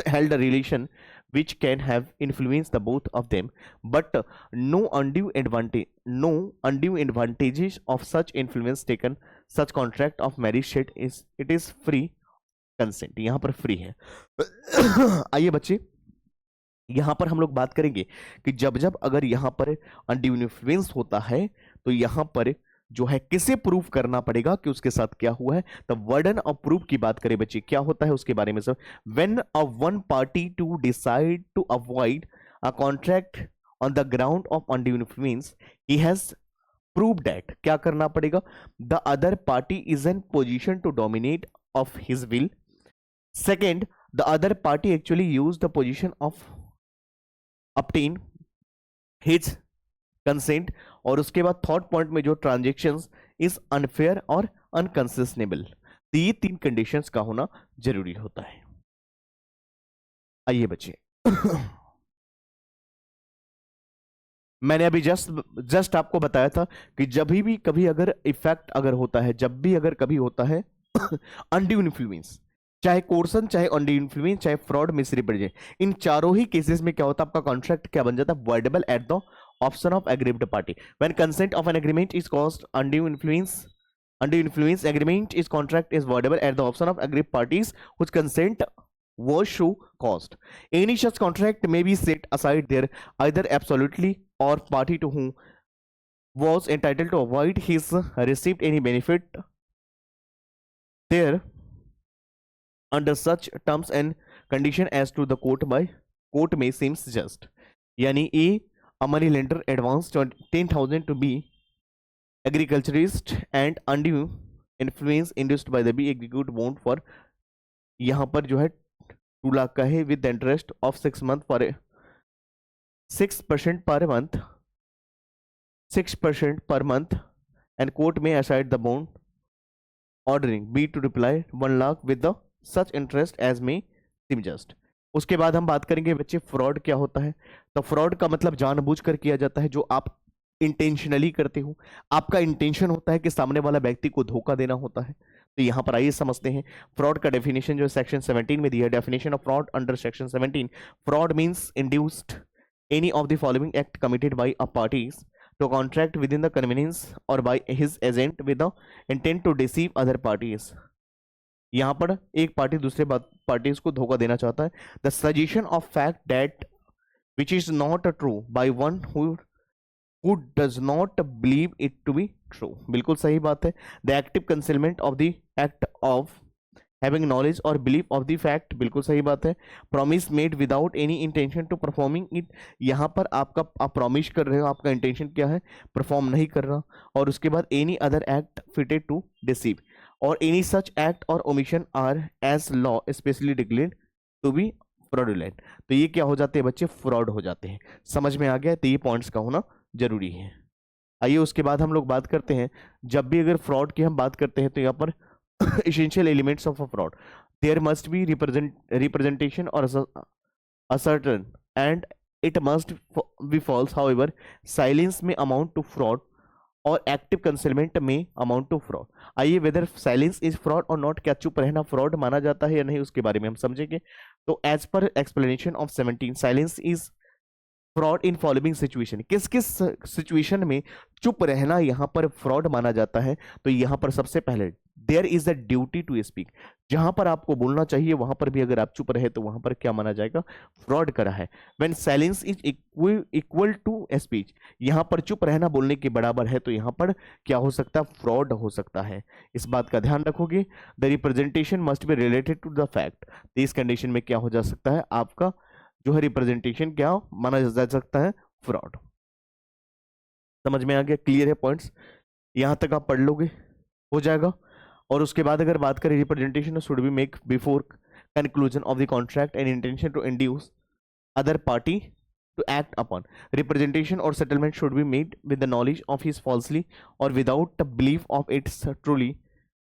held a relation which can have influenced the both of them, but no undue advantages of such influence taken. Such contract of marriage said is it is free consent, यहाँ पर फ्री है। आइए बच्चे, यहां पर हम लोग बात करेंगे कि जब जब अगर यहां पर अनड्यू इन्फ्लुएंस होता है तो यहां पर जो है किसे प्रूफ करना पड़ेगा कि उसके साथ क्या हुआ है। तो वर्डन ऑफ प्रूफ की बात करें बच्चे, क्या होता है उसके बारे में सब, when a one party to decide to avoid a contract on the ground of undue influence, he has prove that, क्या करना पड़ेगा, the other party is in position to dominate of his will. Second, the other party actually use the position of obtain his consent। और उसके बाद थर्ड पॉइंट में जो ट्रांजेक्शंस इज अनफेयर और अनकंसिस्टेबल, तो ये तीन कंडीशंस का होना जरूरी होता है। आइए बच्चे, मैंने अभी जस्ट आपको बताया था कि जब भी कभी अगर इफेक्ट अगर होता है, जब भी अगर कभी होता है अनड्यू इन्फ्लुएंस, चाहे कोर्सन, चाहे अनड्यू इन्फ्लुएंस, चाहे फ्रॉड, मिसरिप्रेजेंट, इन चारों ही केसेस में क्या होता है, आपका कॉन्ट्रैक्ट क्या बन जाता है, voidable at the option of aggrieved party. When consent of an agreement is caused undue influence agreement is contract is voidable at the option of aggrieved parties whose consent was so caused. Any such contract may be set aside there either absolutely or party to whom was entitled to avoid his received any benefit there under such terms and condition as to the court may seems just। यानी a money lender advanced 10,000 to be agriculturist and undue influence induced by the B execute bond for, यहाँ पर जो है 2 लाख का है with the interest of 6 month for 6% per month, 6% per month, and court may assign the bond ordering B to reply 1 lakh with the such interest as may seem just। उसके बाद हम बात करेंगे बच्चे फ्रॉड क्या होता है। तो फ्रॉड का मतलब जानबूझकर किया जाता है, जो आप इंटेंशनली करते हो, आपका इंटेंशन होता है कि सामने वाला व्यक्ति को धोखा देना होता है, तो यहाँ पर आइए समझते हैं फ्रॉड का डेफिनेशन जो सेक्शन 17 में दिया है। Definition of fraud under section 17, fraud means induced any of the following act committed by a parties to contract within the convenience or by his agent with the intent to deceive other parties। यहाँ पर एक पार्टी दूसरे पार्टीज को धोखा देना चाहता है। The suggestion of fact that which is not true by one who does not believe it to be true। बिल्कुल सही बात है। The active concealment of the act of having knowledge और बिलीफ ऑफ द फैक्ट, बिल्कुल सही बात है। Promise made without any intention to performing it, यहाँ पर आप प्रॉमिस कर रहे हो, आपका इंटेंशन क्या है, परफॉर्म नहीं कर रहा। और उसके बाद any other act fitted to deceive और एनी सच एक्ट और omission are as law specially declared to be fraudulent. तो ये क्या हो जाते हैं बच्चे, फ्रॉड हो जाते हैं। समझ में आ गया, तो ये पॉइंट्स का होना जरूरी है। आइए उसके बाद हम लोग बात करते हैं, जब भी अगर फ्रॉड की हम बात करते हैं तो यहाँ पर essential elements of a fraud, there must be representation or ascertain and it must be false। however silence may amount to fraud और एक्टिव कंसीलमेंट में अमाउंट टू फ्रॉड। आइए वेदर साइलेंस इज फ्रॉड और नॉट, क्या चुप रहना फ्रॉड माना जाता है या नहीं, उसके बारे में हम समझेंगे। तो as per explanation of 17, silence is fraud in following situation, किस किस सिचुएशन में चुप रहना यहाँ पर फ्रॉड माना जाता है। तो यहाँ पर सबसे पहले there is the duty to speak, जहां पर आपको बोलना चाहिए वहां पर भी अगर आप चुप रहे तो वहां पर क्या माना जाएगा, फ्रॉड करा है। When silence is equal to speech, यहाँ पर चुप रहना बोलने के बराबर है तो यहाँ पर क्या हो सकता है, फ्रॉड हो सकता है। इस बात का ध्यान रखोगे। The representation must be related to the fact, तो इस कंडीशन में क्या हो जा सकता है, आपका जो है रिप्रेजेंटेशन क्या माना जा सकता है, फ्रॉड। समझ में आ गया, क्लियर है पॉइंट्स, यहां तक आप पढ़ लोगे हो जाएगा। और उसके बाद अगर बात करें representation should be make before conclusion of the contract and intention to induce other party to act upon. Representation और settlement should be made with the knowledge of his falsely और without the belief of its truly,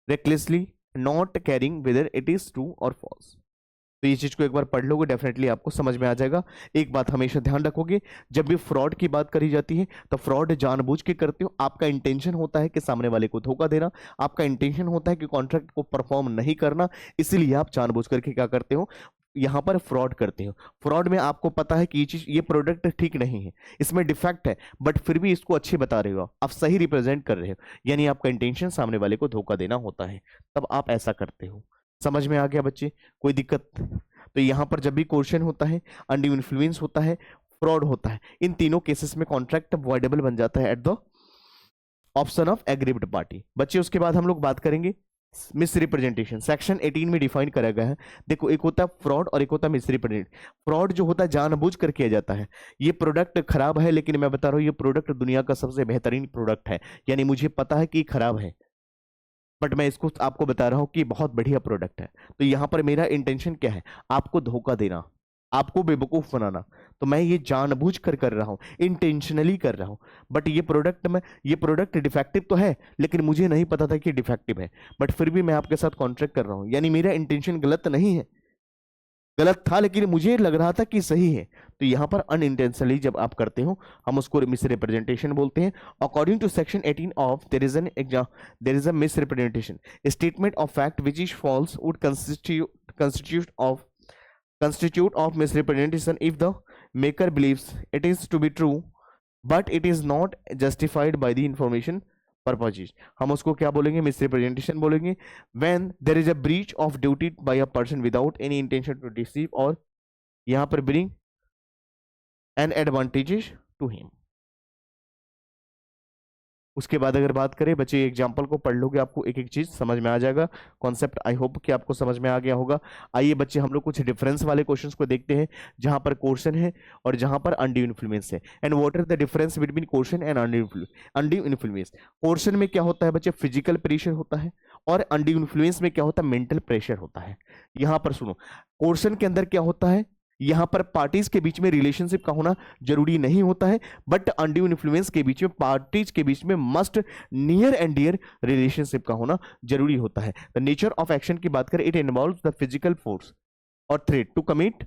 recklessly, not caring whether it is true और फॉल्स। तो ये चीज को एक बार पढ़ लोगे डेफिनेटली आपको समझ में आ जाएगा। एक बात हमेशा ध्यान रखोगे, जब भी फ्रॉड की बात करी जाती है तो फ्रॉड जानबूझ के करते हो, आपका इंटेंशन होता है कि सामने वाले को धोखा देना, आपका इंटेंशन होता है कि कॉन्ट्रैक्ट को परफॉर्म नहीं करना, इसलिए आप जानबूझ करके क्या करते हो, यहाँ पर फ्रॉड करते हो। फ्रॉड में आपको पता है कि ये चीज, ये प्रोडक्ट ठीक नहीं है, इसमें डिफेक्ट है, बट फिर भी इसको अच्छे बता रहे हो, आप सही रिप्रेजेंट कर रहे हो, यानी आपका इंटेंशन सामने वाले को धोखा देना होता है, तब आप ऐसा करते हो। समझ में आ गया बच्चे, कोई दिक्कत। तो यहां पर जब भी क्वेश्चन होता है, अनड्यू इन्फ्लुएंस होता है, फ्रॉड होता है, इन तीनों केसेस में कॉन्ट्रैक्ट वॉइडेबल बन जाता है at the option of aggrieved party. बच्चे उसके बाद हम लोग बात करेंगे मिस रिप्रेजेंटेशन, सेक्शन 18 में डिफाइन करा गया है। देखो एक होता है फ्रॉड और एक होता है मिस रिप्रेजेंट। फ्रॉड जो होता है जानबूझ कर किया जाता है, ये प्रोडक्ट खराब है लेकिन मैं बता रहा हूं ये प्रोडक्ट दुनिया का सबसे बेहतरीन प्रोडक्ट है, यानी मुझे पता है कि खराब है बट मैं इसको आपको बता रहा हूं कि बहुत बढ़िया प्रोडक्ट है। तो यहां पर मेरा इंटेंशन क्या है, आपको धोखा देना, आपको बेवकूफ बनाना, तो मैं ये जानबूझ कर रहा हूं, इंटेंशनली कर रहा हूं। बट ये प्रोडक्ट डिफेक्टिव तो है लेकिन मुझे नहीं पता था कि डिफेक्टिव है, बट फिर भी मैं आपके साथ कॉन्ट्रैक्ट कर रहा हूं, यानी मेरा इंटेंशन गलत नहीं है, गलत था लेकिन मुझे लग रहा था कि सही है। तो यहां पर अनइंटेंशनली जब आप करते हो हम उसको मिस रिप्रेजेंटेशन बोलते हैं। According to section 18 of there is a misrepresentation statement of fact which is false would constitute of misrepresentation if the maker believes it is to be true but it is not justified by the information purposes। हम उसको क्या बोलेंगे, मिसरिप्रेजेंटेशन बोलेंगे। when there is a breach of duty by a person without any intention to deceive और यहाँ पर bring an advantage to him। उसके बाद अगर बात करें बच्चे एग्जाम्पल को पढ़ लोगे आपको एक एक चीज समझ में आ जाएगा, कॉन्सेप्ट आई होप कि आपको समझ में आ गया होगा। आइए बच्चे हम लोग कुछ डिफरेंस वाले क्वेश्चंस को देखते हैं, जहां पर क्वेश्चन है और जहां पर अनड्यू इन्फ्लुएंस है। And what is the difference between question and undue influence. Question में क्या होता है बच्चे, फिजिकल प्रेशर होता है, और अनड्यू इन्फ्लुएंस में क्या होता है, मेंटल प्रेशर होता है। यहां पर सुनो, क्वेश्चन के अंदर क्या होता है, यहां पर पार्टीज के बीच में रिलेशनशिप का होना जरूरी नहीं होता है, बट अनड्यू इन्फ्लुएंस के बीच में पार्टीज के बीच में must near and dear relationship का होना जरूरी होता है। द नेचर ऑफ एक्शन की बात करें, it involves the physical force और threat to commit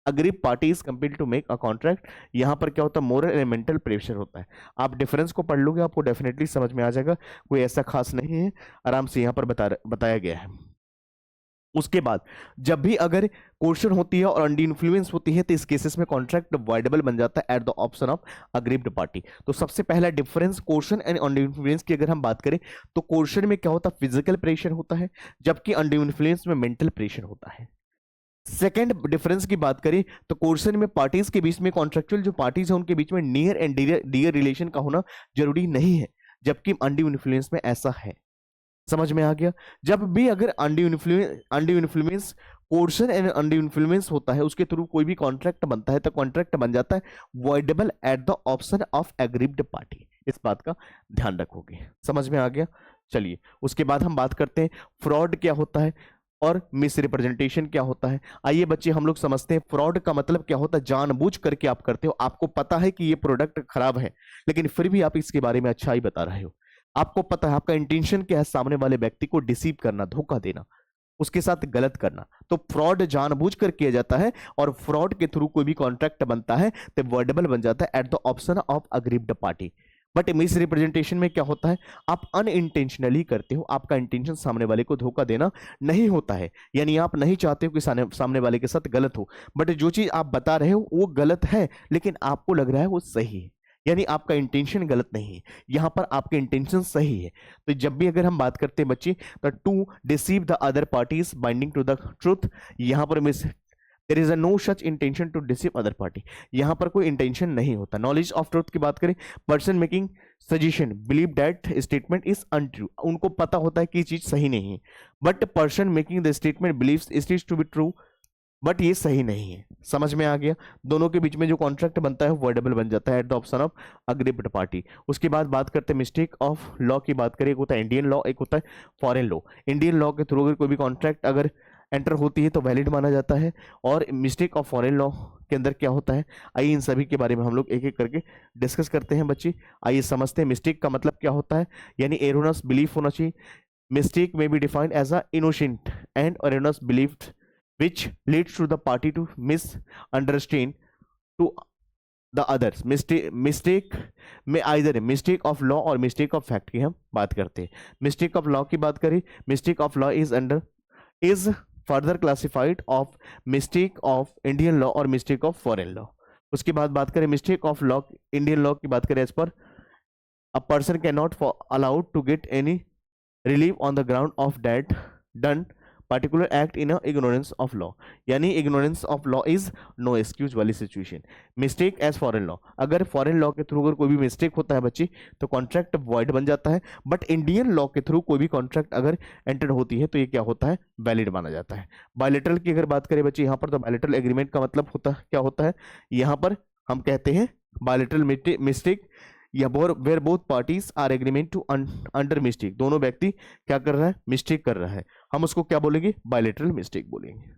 aggrieve parties compelled to make a contract, यहाँ पर क्या होता है, मोरल एंड मेंटल प्रेशर होता है। आप डिफरेंस को पढ़ लोगे आपको डेफिनेटली समझ में आ जाएगा, कोई ऐसा खास नहीं है, आराम से यहाँ पर बताया गया है। उसके बाद जब भी अगर कोर्शन होती है और अंडी इन्फ्लुएंस होती है तो इस केसेस में कॉन्ट्रैक्ट वॉइडेबल बन जाता है at the option of aggrieved party. तो सबसे पहला डिफरेंस कोर्शन एंड अंडी इन्फ्लुएंस की अगर हम बात करें तो कोर्शन में क्या होता है, फिजिकल प्रेशर होता है, जबकि अंडी इन्फ्लुएंस में मेंटल प्रेशर होता है। सेकेंड डिफरेंस की बात करें तो कोर्सन में पार्टीज के बीच में, कॉन्ट्रेक्चुअल जो पार्टीज है उनके बीच में नियर एंड डियर रिलेशन का होना जरूरी नहीं है, जबकि अंडी इन्फ्लुएंस में ऐसा है। समझ में आ गया? जब भी अगर अंडी इन्फ्लुएंस कोर्सन एंड अंडी इन्फ्लुएंस होता है उसके थ्रू कोई भी कॉन्ट्रैक्ट बनता है तो कॉन्ट्रैक्ट बन जाता है voidable at the option of aggrieved party. इस बात का ध्यान रखोगे। समझ में आ गया? चलिए उसके बाद हम बात करते हैं फ्रॉड क्या होता है और मिस रिप्रेजेंटेशन क्या होता है। आइए बच्चे हम लोग समझते हैं फ्रॉड का मतलब क्या होता है। जानबूझ करके आप करते हो, आपको पता है कि ये प्रोडक्ट खराब है लेकिन फिर भी आप इसके बारे में अच्छा ही बता रहे हो। आपको पता है आपका इंटेंशन क्या है, सामने वाले व्यक्ति को डिसीव करना, धोखा देना, उसके साथ गलत करना। तो फ्रॉड जानबूझ कर किया जाता है और फ्रॉड के थ्रू कोई भी कॉन्ट्रैक्ट बनता है तो वर्डेबल बन जाता है at the option of aggrieved party. But miss representation में क्या होता है, आप अनइंटेंशनली करते हो, आपका इंटेंशन सामने वाले को धोखा देना नहीं होता है, यानी आप नहीं चाहते हो कि सामने वाले के साथ गलत हो, बट जो चीज आप बता रहे हो वो गलत है लेकिन आपको लग रहा है वो सही है, यानी आपका इंटेंशन गलत नहीं है, यहां पर आपके इंटेंशन सही है। तो जब भी अगर हम बात करते हैं बच्चे तो to deceive the other party is binding to the truth, यहां पर miss there is a no such intention to deceive other party, यहां पर कोई इंटेंशन नहीं होता। नॉलेज ऑफ ट्रूथ की बात करें, person making suggestion believe that statement is untrue, उनको पता होता है कि चीज सही नहीं है, but person making the statement believes it is to be true, but ये सही नहीं है। समझ में आ गया? दोनों के बीच में जो कॉन्ट्रैक्ट बनता है वर्डेबल बन जाता है at the option of aggrieved party. उसके बाद बात करते हैं मिस्टेक ऑफ लॉ की बात करें, एक होता है इंडियन लॉ, एक होता है फॉरेन लॉ। इंडियन लॉ के थ्रू अगर कोई भी कॉन्ट्रैक्ट अगर एंटर होती है तो वैलिड माना जाता है, और मिस्टेक ऑफ फॉरेन लॉ के अंदर क्या होता है, आइए इन सभी के बारे में हम लोग एक एक करके डिस्कस करते हैं बच्चे। आइए समझते हैं मिस्टेक का मतलब क्या होता है, यानी एरोनस बिलीफ होना चाहिए। मिस्टेक में be defined as a innocent and erroneous belief which leads to the party to misunderstand to the others। mistake में either mistake of law और mistake of fact की हम बात करते हैं। mistake of law की बात करें, mistake of law is further classified of mistake of Indian law और mistake of foreign law। उसके बाद बात करें mistake of law, Indian law की बात करें, as per a person cannot allowed to get any relief on the ground of that done particular act in a ignorance of law, यानी ignorance of law is no excuse वाली situation. Mistake as foreign law, अगर फॉरेन लॉ के थ्रू अगर कोई भी मिस्टेक होता है बच्ची तो कॉन्ट्रैक्ट वॉइड बन जाता है, बट इंडियन लॉ के थ्रू कोई भी कॉन्ट्रैक्ट अगर एंटर होती है तो ये क्या होता है, वैलिड माना जाता है। बायलैटरल की अगर बात करें बच्ची यहाँ पर, तो बायलैटरल एग्रीमेंट का मतलब क्या होता है, यहाँ पर हम कहते हैं बायलैटरल मिस्टेक या where both parties are agreement to under mistake, दोनों व्यक्ति क्या कर रहा है, मिस्टेक कर रहा है, हम उसको क्या बोलेंगे, बायलैटरल मिस्टेक बोलेंगे।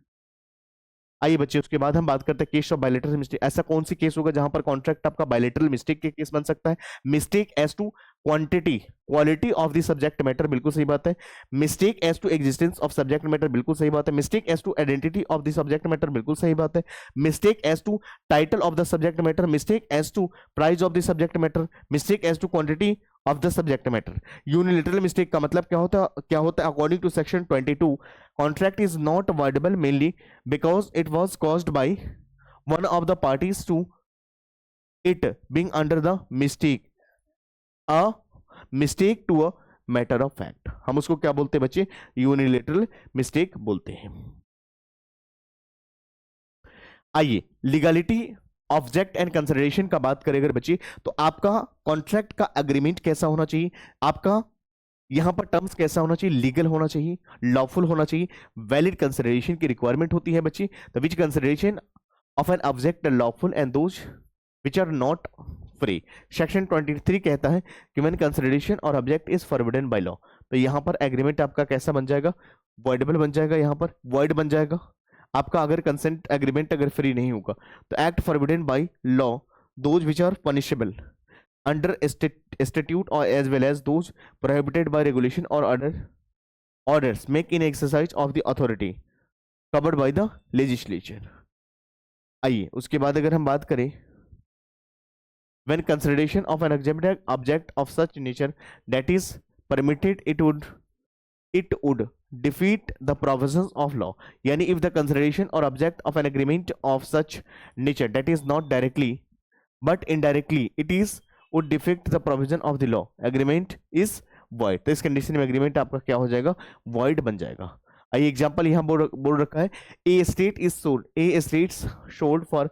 आइए बच्चे उसके बाद हम बात करते हैं केस ऑफ बायलैटरल मिस्टेक। ऐसा कौन सी केस होगा जहां पर कॉन्ट्रैक्ट आपका बायलैटरल मिस्टेक के केस बन सकता है, mistake as to quality of the subject matter, बिल्कुल सही बात है। Mistake as to existence of subject matter, बिल्कुल सही बात है। Mistake as to identity of the subject matter, बिल्कुल सही बात है। Mistake as to title of the subject matter, mistake as to price of the subject matter, mistake as to quantity of the subject matter. Unilateral mistake का मतलब क्या होता है according to section 22, contract is not voidable mainly because it was caused by one of the parties to it being under the mistake a mistake to a matter of fact. हम उसको क्या बोलते हैं बच्चे, यूनिलैटरल मिस्टेक बोलते हैं। आइए लीगलिटी ऑब्जेक्ट एंड कंसिडरेशन का बात करें अगर बच्चे, तो आपका कॉन्ट्रैक्ट का एग्रीमेंट कैसा होना चाहिए, आपका यहां पर टर्म्स कैसा होना चाहिए, लीगल होना चाहिए, लॉफुल होना चाहिए, वैलिड कंसिडरेशन की रिक्वायरमेंट होती है बच्चे। The which consideration of an object lawful and those which are not free. Section 23 कहता है कि व्हेन कंसिडरेशन और object is forbidden by law, तो यहां पर एग्रीमेंट आपका कैसा बन जाएगा, वॉइडेबल बन जाएगा, यहां पर वॉइड बन जाएगा आपका अगर कंसेंट एग्रीमेंट अगर फ्री नहीं होगा। तो act forbidden by law those which are punishable under statute or as well as those prohibited by regulation or orders make in exercise of the authority covered by the legislature। आइए उसके बाद अगर हम बात करें, when consideration of an object of such nature that is permitted, it would defeat the provisions of law. यानी if the consideration or object of an agreement of such nature that is not directly but indirectly it is would defeat the provision of the law, agreement is void. तो इस कंडीशन में एग्रीमेंट आपका क्या हो जाएगा, void बन जाएगा. आइए एग्जांपल यहाँ बोल रखा है, estate is sold, estate's sold for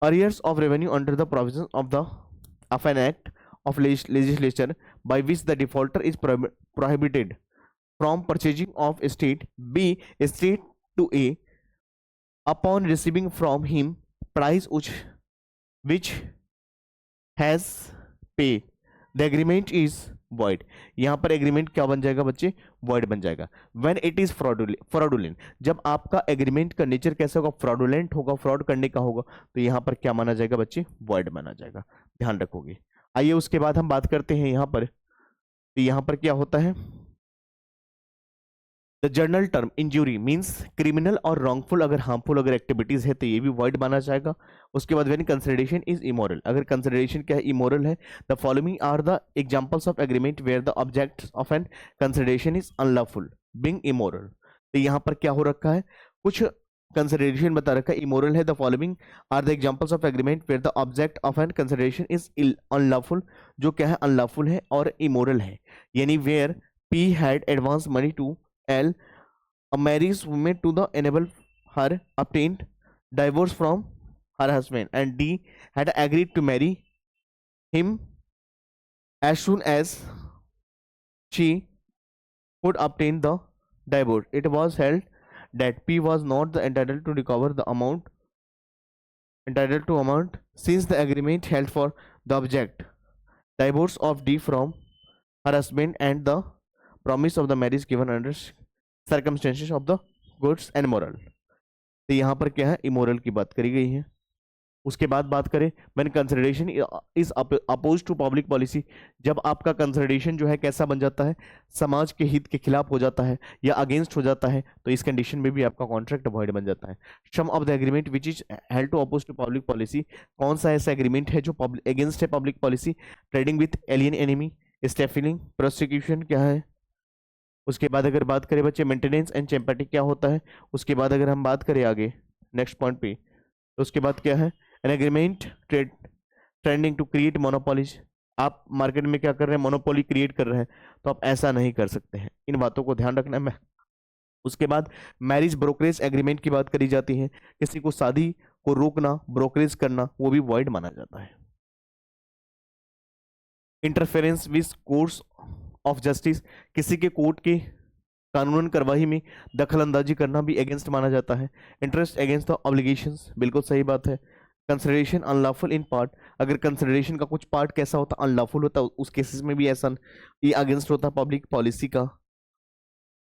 arrears of revenue under the provisions of an act of legislature by which the defaulter is prohibited from purchasing of estate B estate to A upon receiving from him price which has paid, the agreement is void. यहाँ पर एग्रीमेंट क्या बन जाएगा बच्चे, void बन जाएगा. when it is fraudulent, जब आपका एग्रीमेंट का नेचर कैसा होगा, फ्रॉडुलेंट होगा, फ्रॉड करने का होगा, तो यहाँ पर क्या माना जाएगा बच्चे, void माना जाएगा, ध्यान रखोगे. आइए उसके बाद हम बात करते हैं यहाँ पर, तो यहाँ पर क्या होता है, the general term injury means criminal और रॉन्गफुल, अगर हार्मफुल अगर एक्टिविटीज है तो ये भी वॉइड माना जाएगा. उसके बाद व्हेन कंसिडरेशन इज इमोरल, अगर कंसिडरेशन क्या है, इमोरल है. The following are the examples of agreement where the object of an consideration is unlawful being immoral. तो यहाँ पर क्या हो रखा है, कुछ कंसिडरेशन बता रखा है, इमोरल है. The following are the examples of agreement where the object of an consideration is unlawful, जो क्या है अनलॉफुल है और इमोरल है. यानी where P had advance money to L, a married woman to the enable her obtained divorce from her husband, and D had agreed to marry him as soon as she could obtain the divorce. It was held that P was not entitled to recover the amount since the agreement held for the object divorce of D from her husband and the promise of the marriage given under circumstances of the goods and moral. तो यहाँ पर क्या है, इमोरल की बात करी गई है. उसके बाद बात करें when consideration is oppose to public policy, जब आपका कंसिडरेशन जो है कैसा बन जाता है, समाज के हित के खिलाफ हो जाता है या अगेंस्ट हो जाता है, तो इस कंडीशन में भी आपका कॉन्ट्रैक्ट वॉइड बन जाता है. Some of the agreement which is held to oppose to public policy, कौन सा ऐसा एग्रीमेंट है जो अगेंस्ट है public policy, trading with alien enemy, stifling, prosecution क्या है. उसके बाद अगर बात करें बच्चे मेंटेनेंस एंड चैम्पर्टी क्या होता है. उसके बाद अगर हम बात करें आगे नेक्स्ट पॉइंट पे, तो उसके बाद क्या है, an agreement trending to create monopolies, आप मार्केट में क्या कर रहे हैं, मोनोपोली क्रिएट कर रहे हैं, तो आप ऐसा नहीं कर सकते हैं, इन बातों को ध्यान रखना है. उसके बाद मैरिज ब्रोकरेज एग्रीमेंट की बात करी जाती है, किसी को शादी को रोकना, ब्रोकरेज करना, वो भी वॉइड माना जाता है. Interference with course of justice, किसी के कोर्ट के कानूनन कार्रवाई में दखल अंदाजी करना भी अगेंस्ट माना जाता है. इंटरेस्ट अगेंस्ट द ऑब्लिगेशंस, बिल्कुल सही बात है. कंसिडरेशन अनलॉफुल इन पार्ट, अगर कंसिडरेशन का कुछ पार्ट कैसा होता है, अनलॉफुल होता है, उस केसेस में भी ऐसा ये अगेंस्ट होता है पब्लिक पॉलिसी का.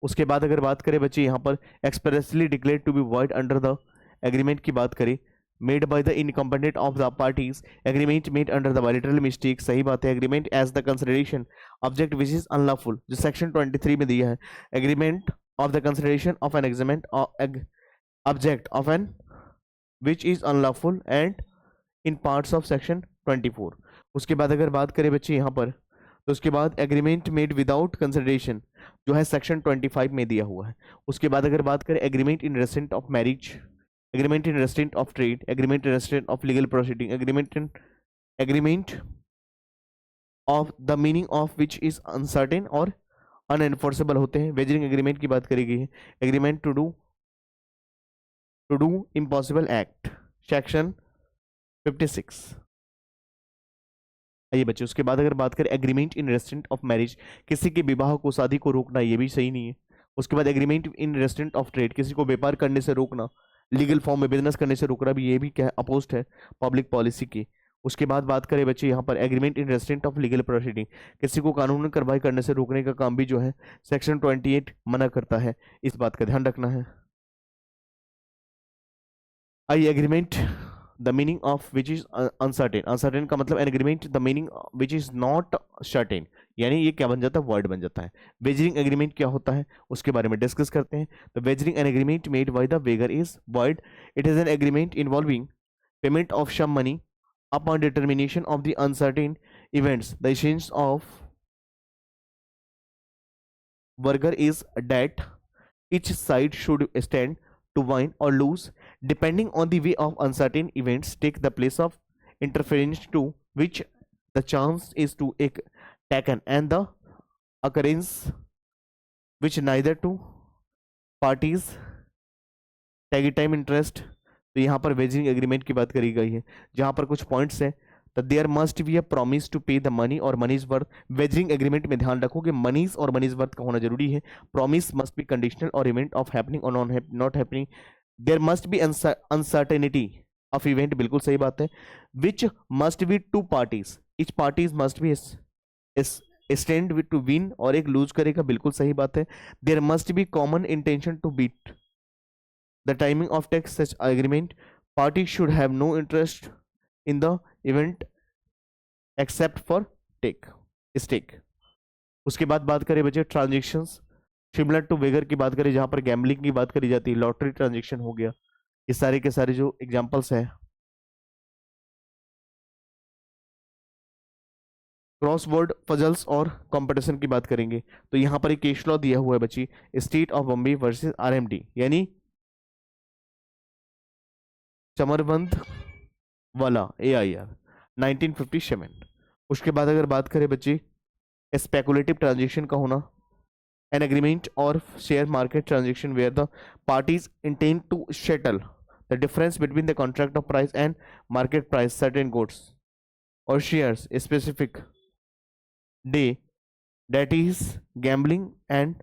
उसके बाद अगर बात करें बच्चे यहाँ पर expressly declare to be void under the agreement की बात करें, made by the incompetent of the parties, agreement made under the bilateral mistake, सही बात है. Agreement as the consideration object which is unlawful, जो सेक्शन 23 में दिया है. Agreement of the consideration of an agreement object of an which is unlawful and in parts of section 24. उसके बाद अगर बात करें बच्चे यहाँ पर, तो उसके बाद एग्रीमेंट मेड विदाउट कंसिडरेशन जो है सेक्शन 25 में दिया हुआ है. उसके बाद अगर बात करें agreement in restraint of marriage, agreement in restraint of trade, agreement in restraint of legal proceeding, agreement of the meaning of which is uncertain और unenforceable होते हैं. wagering agreement की बात करी गई है. agreement to do impossible act, section 56. आइए बच्चे उसके बाद अगर बात करें agreement in restraint of marriage, किसी के विवाह को शादी को रोकना, ये भी सही नहीं है. उसके बाद agreement in restraint of trade, किसी को व्यापार करने से रोकना, लीगल फॉर्म में बिजनेस करने से रोकना, भी ये भी क्या है, अपोस्ट है पब्लिक पॉलिसी की. उसके बाद बात करें बच्चे यहाँ पर agreement in restraint of legal proceeding, किसी को कानून कार्रवाई करने से रोकने का काम भी जो है सेक्शन 28 मना करता है, इस बात का ध्यान रखना है. आइए agreement the meaning of which is uncertain, uncertain का मतलब an agreement the meaning which is not certain, यानी ये क्या बन जाता है, वर्ड बन जाता है। वेजरिंग एग्रीमेंट क्या होता है उसके बारे में डिस्कस करते हैं। तो wagering an agreement made by the wager is void. It is an agreement involving payment of some money upon determination of the uncertain events. The essence of wager is that each side should stand to win or lose depending on the way of uncertain events take the place of interference to which the chance is to taken and the occurrence which neither two parties take time interest। तो यहाँ पर वेजिंग एग्रीमेंट की बात करी गई है जहाँ पर कुछ पॉइंट्स हैं। तो there must be a promise to pay the money और मनीज वर्थ। वेजिंग एग्रीमेंट में ध्यान रखो कि मनीज और मनीज वर्थ का होना जरूरी है। प्रॉमिस मस्ट बी कंडीशनल और इवेंट ऑफ हैपनिंग और not happening. There must be uncertainty of event, बिल्कुल सही बात है। Which must be to parties, each parties must be stand with to win और एक लूज करेगा, बिल्कुल सही बात है। There must be common intention to beat the timing of text such agreement. Parties should have no interest in the event except for stake। उसके बाद बात करें बच्चे ट्रांजेक्शंस सिमिलर टू वेगर की बात करें, जहां पर गैम्बलिंग की बात करी जाती है, लॉटरी ट्रांजेक्शन हो गया, ये सारे के सारे जो एग्जांपल्स हैं। क्रॉस वर्ड पजल्स और कंपटीशन की बात करेंगे तो यहाँ पर एक केस लॉ दिया हुआ है बच्ची, state of Bombay versus RMD, यानी चमरबंद वाला AIR 1957। उसके बाद अगर बात करें बच्ची स्पेकुलेटिव ट्रांजेक्शन का होना, एन एग्रीमेंट और share market transaction where the parties intend to settle the difference between the contract of price and market price certain goods और shares specific day, that is gambling and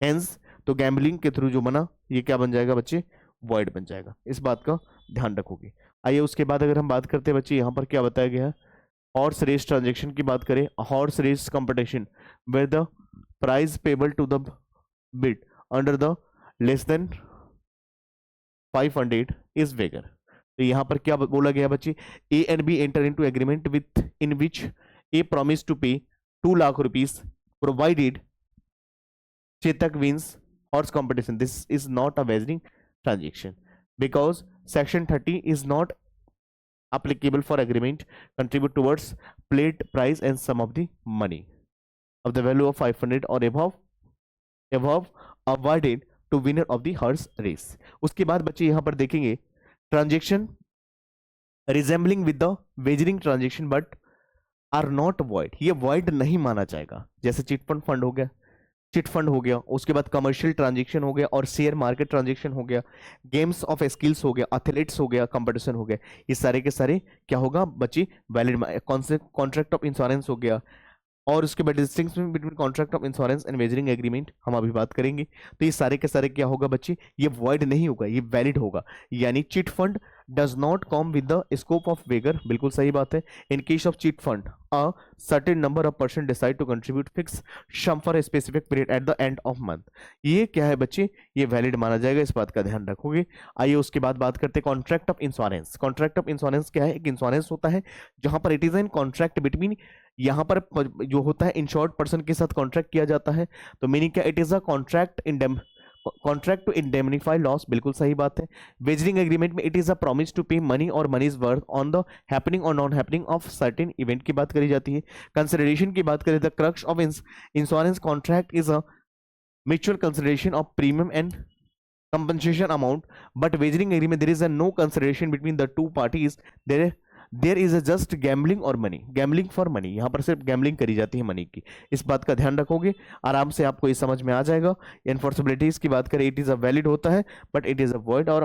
hence. तो गैम्बलिंग के थ्रू जो बना ये क्या बन जाएगा बच्चे, वॉइड बन जाएगा, इस बात का ध्यान रखोगे। आइए उसके बाद अगर हम बात करते हैं बच्चे, यहाँ पर क्या बताया गया है, हॉर्स रेस ट्रांजेक्शन की बात करें, horse race competition where the prize payable to the bid under the less than 500 is wager. तो यहाँ पर क्या बोला गया बच्चे, A and B enter into agreement with in which a promise to pay 2 lakh rupees provided Chetak wins horse competition. This is not a wagering transaction because section 30 is not applicable for agreement contribute towards played price and sum of the money of the value of 500 or above awarded to winner of the horse race। उसके बाद बच्चे यहाँ पर देखेंगे transaction resembling with the wagering transaction but are not void, ये void नहीं माना जाएगा। जैसे चिट फंड फंड हो गया, चिट फंड हो गया, उसके बाद कमर्शियल ट्रांजेक्शन हो गया और शेयर मार्केट ट्रांजेक्शन हो गया, गेम्स ऑफ स्किल्स हो गया, एथलेट्स हो गया, कंपटीशन हो गया, ये सारे के सारे क्या होगा बच्ची, वैलिड। कॉन्ट्रैक्ट ऑफ इंश्योरेंस हो गया और उसके बाद distinction between contract of insurance and wagering agreement हम अभी बात करेंगे। तो ये सारे के सारे क्या होगा बच्ची, ये वॉइड नहीं होगा, ये वैलिड होगा। यानी chit fund does not come with the scope of wager, बिल्कुल सही बात है। In case of chit fund a certain number of person decide to contribute fix sum for a specific period at the end of month, ये क्या है बच्चे, ये वैलिड माना जाएगा, इस बात का ध्यान रखोगे। आइए उसके बाद बात करते हैं contract of insurance. Contract of insurance क्या है, एक इंश्योरेंस होता है जहां पर it is N contract between, यहाँ पर जो होता है इंश्योर्ड पर्सन के साथ कॉन्ट्रैक्ट किया जाता है। तो मीनिंग क्या, it is a contract to indemnify loss, बिल्कुल सही बात है। वेजरिंग एग्रीमेंट में it is a promise to pay money और money's worth on the happening और non happening of certain event की बात करी जाती है। कंसिडरेशन की बात करें, the crux of insurance contract is a mutual consideration of premium and compensation amount, but wagering agreement there is a no consideration between the two parties, there is a just gambling और मनी, गैम्बलिंग फॉर मनी, यहाँ पर सिर्फ गैम्बलिंग करी जाती है मनी की, इस बात का ध्यान रखोगे, आराम से आपको ये समझ में आ जाएगा। एनफोर्सेबिलिटीज की बात करें, इट इज अ वैलिड होता है but it is a void और